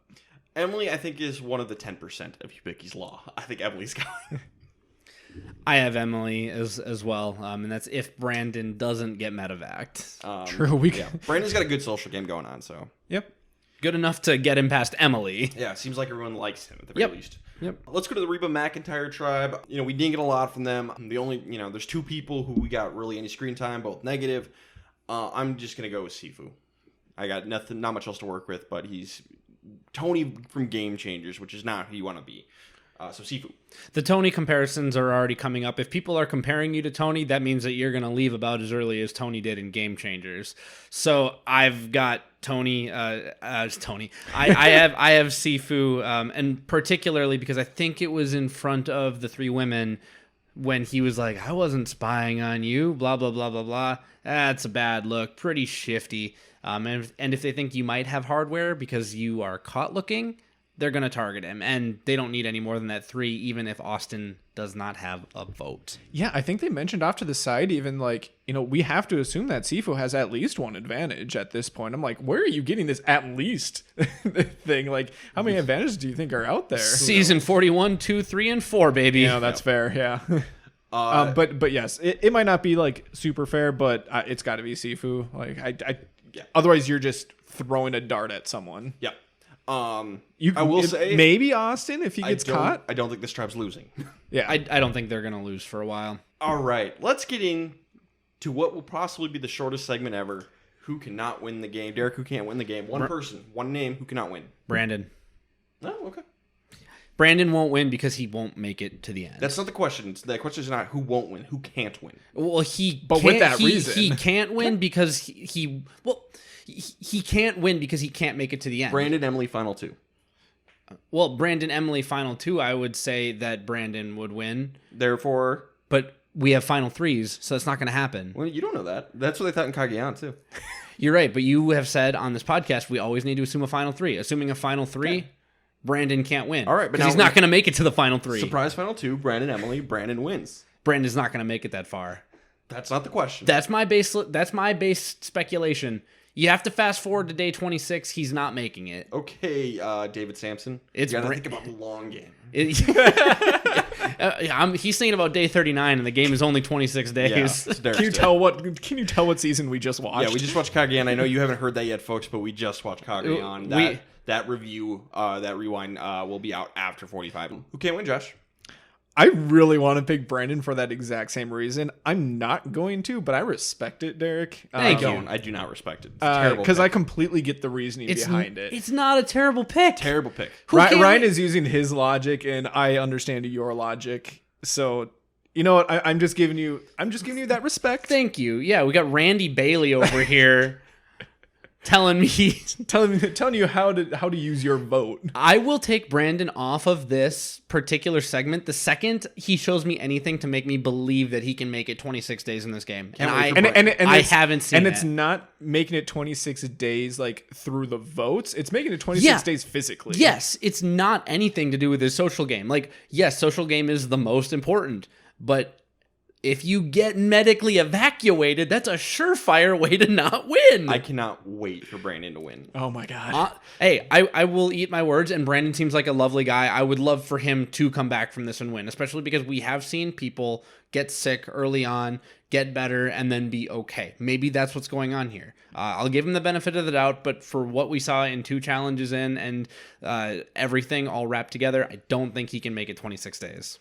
Speaker 2: Emily, I think, is one of the 10% of Hubicki's law. I think Emily's going.
Speaker 3: I have Emily as well, and that's if Brandon doesn't get medevaced.
Speaker 1: True,
Speaker 2: Brandon's got a good social game going on, so
Speaker 1: yep.
Speaker 3: Good enough to get him past Emily.
Speaker 2: Yeah, seems like everyone likes him at the very least.
Speaker 3: Yep.
Speaker 2: Let's go to the Reba McEntire tribe. We didn't get a lot from them. The only, there's 2 people who we got really any screen time, both negative. I'm just going to go with Sifu. I got not much else to work with, but he's Tony from Game Changers, which is not who you want to be. So Sifu.
Speaker 3: The Tony comparisons are already coming up. If people are comparing you to Tony, that means that you're going to leave about as early as Tony did in Game Changers. So I've got Tony as Tony. I have Sifu, and particularly because I think it was in front of the 3 women when he was like, I wasn't spying on you, blah, blah, blah, blah, blah. That's a bad look. Pretty shifty. And if they think you might have hardware because you are caught looking, they're going to target him, and they don't need any more than that 3, even if Austin does not have a vote.
Speaker 1: Yeah, I think they mentioned off to the side, even we have to assume that Sifu has at least one advantage at this point. I'm like, where are you getting this at least thing? How many advantages do you think are out there?
Speaker 3: Season 41, 2, 3, and 4, baby.
Speaker 1: Yeah, that's fair. Yeah. But yes, it might not be super fair, but it's got to be Sifu. Otherwise you're just throwing a dart at someone.
Speaker 2: Yeah. I will say
Speaker 1: maybe Austin if he gets caught.
Speaker 2: I don't think this tribe's losing.
Speaker 1: Yeah,
Speaker 3: I don't think they're gonna lose for a while.
Speaker 2: All right, let's get into what will possibly be the shortest segment ever. Who cannot win the game? Derek, who can't win the game? One person, one name, who cannot win?
Speaker 3: Brandon.
Speaker 2: Oh, okay.
Speaker 3: Brandon won't win because he won't make it to the end.
Speaker 2: That's not the question. The question is not who won't win, who can't win.
Speaker 3: Well,
Speaker 1: reason,
Speaker 3: he can't win because he can't win because he can't make it to the end.
Speaker 2: Brandon, Emily, final 2.
Speaker 3: Well, Brandon, Emily, final 2, I would say that Brandon would win.
Speaker 2: Therefore,
Speaker 3: But we have final 3s, so it's not going to happen.
Speaker 2: well, you don't know that. That's what they thought in Kageyama, too.
Speaker 3: You're right, but you have said on this podcast we always need to assume a final 3. Assuming a final 3, Brandon can't win.
Speaker 2: All right, but
Speaker 3: because he's
Speaker 2: now
Speaker 3: not going to make it to the final 3.
Speaker 2: Surprise final 2, Brandon, Emily, Brandon wins.
Speaker 3: Brandon's not going to make it that far.
Speaker 2: That's not the question.
Speaker 3: That's my base speculation. You have to fast forward to day 26. He's not making it.
Speaker 2: Okay, David Sampson.
Speaker 3: It's
Speaker 2: you gotta think about the long game.
Speaker 3: He's thinking about day 39, and the game is only 26 days.
Speaker 2: Yeah, it's
Speaker 1: Can you tell what season we just watched?
Speaker 2: Yeah, we just watched Kageyama. I know you haven't heard that yet, folks, but we just watched Kageyama. That review, that rewind, will be out after 45. Who can't win, Josh?
Speaker 1: I really want to pick Brandon for that exact same reason. I'm not going to, but I respect it, Derek.
Speaker 3: Thank you.
Speaker 2: I do not respect it. It's a terrible
Speaker 1: because
Speaker 2: pick.
Speaker 1: I completely get the reasoning behind it.
Speaker 3: It's not a terrible pick.
Speaker 2: Terrible pick.
Speaker 1: Ryan is using his logic, and I understand your logic. So, you know what? I'm just giving you that respect.
Speaker 3: Thank you. Yeah, we got Randy Bailey over here telling
Speaker 1: you how to use your vote.
Speaker 3: I will take Brandon off of this particular segment the second he shows me anything to make me believe that he can make it 26 days in this game. I haven't seen it.
Speaker 1: And it's not making it 26 days like through the votes. It's making it 26 days physically.
Speaker 3: Yes, it's not anything to do with his social game. Like, yes, social game is the most important, but if you get medically evacuated, that's a surefire way to not win.
Speaker 2: I cannot wait for Brandon to win.
Speaker 1: Oh my God.
Speaker 3: Hey, I will eat my words, and Brandon seems like a lovely guy. I would love for him to come back from this and win, especially because we have seen people get sick early on, get better, and then be okay. Maybe that's what's going on here. I'll give him the benefit of the doubt, but for what we saw in 2 challenges in and everything all wrapped together, I don't think he can make it 26 days.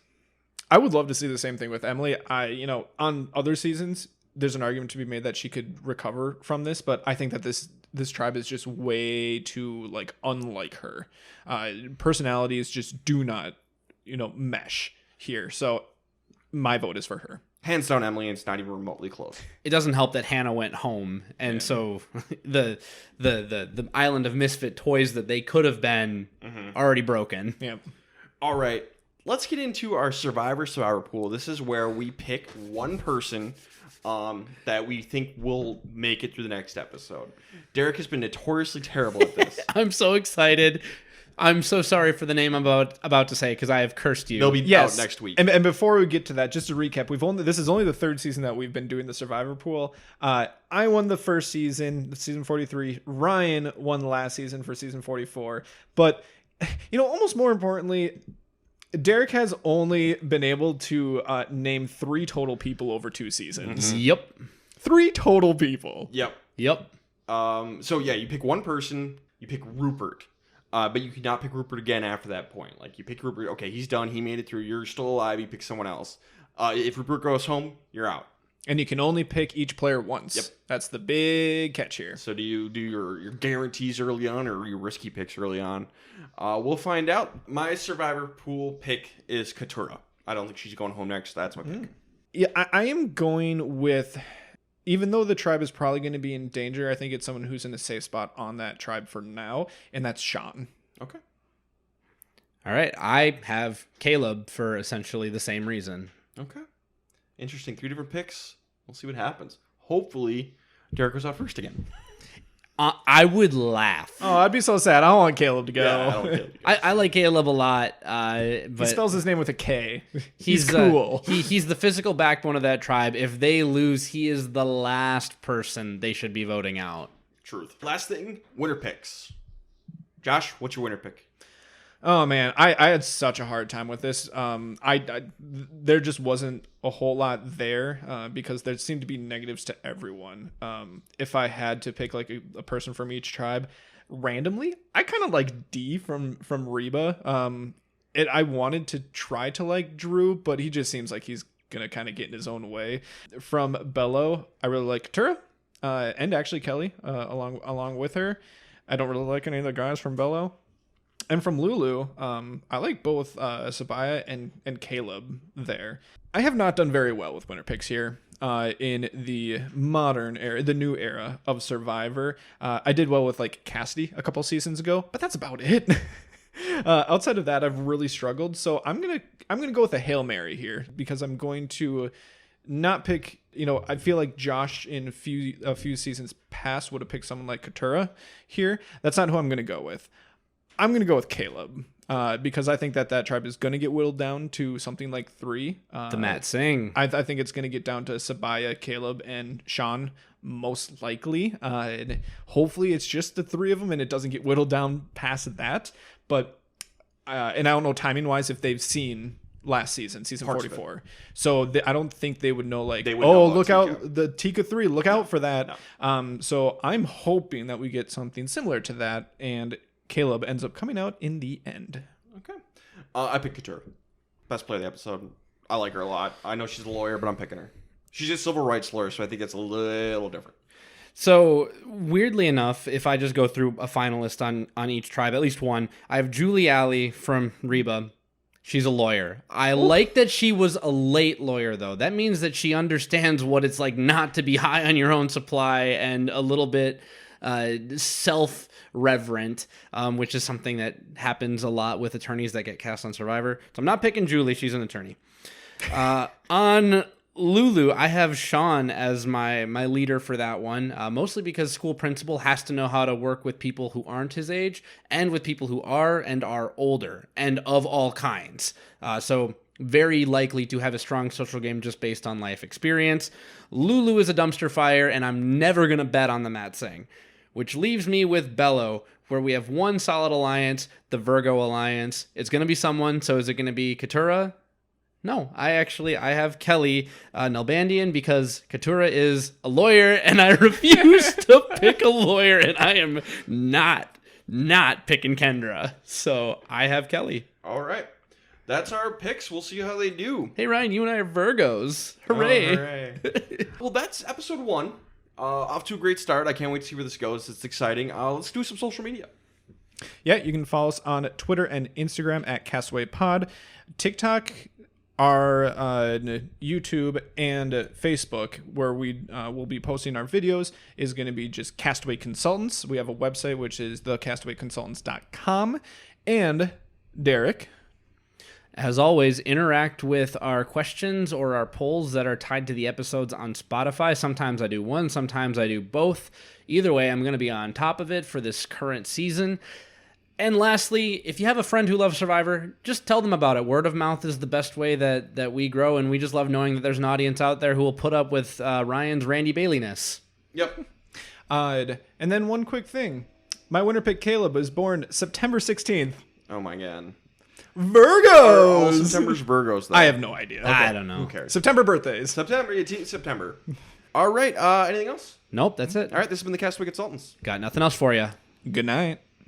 Speaker 1: I would love to see the same thing with Emily. On other seasons, there's an argument to be made that she could recover from this, but I think that this tribe is just way too like unlike her. Personalities just do not, mesh here. So my vote is for her.
Speaker 2: Hands down, Emily, and it's not even remotely close.
Speaker 3: It doesn't help that Hannah went home, and so the island of misfit toys that they could have been already broken.
Speaker 1: Yeah.
Speaker 2: All right. Let's get into our Survivor pool. This is where we pick one person that we think will make it through the next episode. Derek has been notoriously terrible at this.
Speaker 3: I'm so excited. I'm so sorry for the name I'm about to say because I have cursed you.
Speaker 2: They'll be out next week.
Speaker 1: And before we get to that, just to recap, this is only the 3rd season that we've been doing the Survivor pool. I won the first season 43. Ryan won the last season for season 44. But almost more importantly, Derek has only been able to name 3 total people over 2 seasons.
Speaker 3: Mm-hmm. Yep.
Speaker 1: 3 total people.
Speaker 2: Yep. So yeah, you pick one person. You pick Rupert. But you cannot pick Rupert again after that point. Like, you pick Rupert, okay, he's done, he made it through, you're still alive, you pick someone else. If Rupert goes home, you're out.
Speaker 1: And you can only pick each player once.
Speaker 2: Yep.
Speaker 1: That's the big catch here.
Speaker 2: So do you do your guarantees early on or your risky picks early on? We'll find out. My Survivor pool pick is Katura. I don't think she's going home next. That's my pick.
Speaker 1: Yeah, I am going with... Even though the tribe is probably going to be in danger, I think it's someone who's in a safe spot on that tribe for now, and that's Sean.
Speaker 2: Okay.
Speaker 3: All right. I have Caleb for essentially the same reason.
Speaker 2: Okay. Interesting. 3 different picks. We'll see what happens. Hopefully, Derek goes out first again.
Speaker 3: I would laugh.
Speaker 1: Oh, I'd be so sad. I don't want Caleb to go.
Speaker 2: Yeah, I don't want Caleb to go.
Speaker 3: I like Caleb a lot. But
Speaker 1: he spells his name with a K.
Speaker 3: He's
Speaker 1: cool.
Speaker 3: He's the physical backbone of that tribe. If they lose, he is the last person they should be voting out.
Speaker 2: Truth. Last thing, winner picks. Josh, what's your winner pick?
Speaker 1: Oh man, I had such a hard time with this. There just wasn't a whole lot there because there seemed to be negatives to everyone. If I had to pick like a person from each tribe randomly, I kind of like D from Reba. I wanted to try to like Drew, but he just seems like he's gonna kind of get in his own way. From Bello, I really like Katura, and actually Kelly along with her. I don't really like any of the guys from Bello. And from Lulu, I like both Sabaya and Caleb there. I have not done very well with winner picks here in the modern era, the new era of Survivor. I did well with like Cassidy a couple seasons ago, but that's about it. Outside of that, I've really struggled. So I'm gonna go with a Hail Mary here because I'm going to not pick. I feel like Josh in a few seasons past would have picked someone like Katura here. That's not who I'm gonna go with. I'm gonna go with Caleb. Because I think that tribe is going to get whittled down to something like 3.
Speaker 3: The Matt Singh.
Speaker 1: I think it's going to get down to Sabaya, Caleb, and Sean, most likely. And hopefully it's just the 3 of them and it doesn't get whittled down past that. But, and I don't know timing-wise if they've seen last season
Speaker 2: Parts
Speaker 1: 44. So I don't think they would know,
Speaker 2: look
Speaker 1: out, the Tika 3, look out for that.
Speaker 2: No.
Speaker 1: So I'm hoping that we get something similar to that, and Caleb ends up coming out in the end.
Speaker 2: Okay. I picked Katura. Best play of the episode. I like her a lot. I know she's a lawyer, but I'm picking her. She's a civil rights lawyer, so I think that's a little different.
Speaker 3: So, weirdly enough, if I just go through a finalist on each tribe, at least one, I have Julie Alley from Reba. She's a lawyer. I like that she was a late lawyer, though. That means that she understands what it's like not to be high on your own supply and a little bit self-reverent, which is something that happens a lot with attorneys that get cast on Survivor. So I'm not picking Julie. She's an attorney. On Lulu, I have Sean as my leader for that one, mostly because school principal has to know how to work with people who aren't his age and with people who are and are older and of all kinds. So very likely to have a strong social game just based on life experience. Lulu is a dumpster fire, and I'm never going to bet on the Matt Singh. Which leaves me with Bello, where we have one solid alliance, the Virgo alliance. It's going to be someone, so is it going to be Katura? No, I have Kelly Nalbandian because Katura is a lawyer, and I refuse to pick a lawyer, and I am not picking Kendra. So I have Kelly.
Speaker 2: All right. That's our picks. We'll see how they do.
Speaker 3: Hey, Ryan, you and I are Virgos. Hooray.
Speaker 2: Oh, hooray. Well, that's episode 1. Off to a great start. I can't wait to see where this goes. It's exciting. Let's do some social media.
Speaker 1: Yeah, you can follow us on Twitter and Instagram at Castaway Pod. TikTok, our YouTube, and Facebook, where we will be posting our videos, is going to be just Castaway Consultants. We have a website, which is thecastawayconsultants.com. And Derek,
Speaker 3: as always, interact with our questions or our polls that are tied to the episodes on Spotify. Sometimes I do one, sometimes I do both. Either way, I'm going to be on top of it for this current season. And lastly, if you have a friend who loves Survivor, just tell them about it. Word of mouth is the best way that we grow, and we just love knowing that there's an audience out there who will put up with Ryan's Randy Bailey-ness.
Speaker 2: Yep.
Speaker 1: And then one quick thing. My winner pick, Caleb, was born September 16th.
Speaker 2: Oh, my God.
Speaker 1: Virgos!
Speaker 2: September's Virgos, though.
Speaker 1: I have no idea.
Speaker 3: Okay. I don't know.
Speaker 2: Who cares?
Speaker 1: September birthdays.
Speaker 2: September 18th, September. All right. Anything else?
Speaker 3: Nope, that's it.
Speaker 2: All right. This has been the Castaway Consultants.
Speaker 3: Got nothing else for you.
Speaker 1: Good night.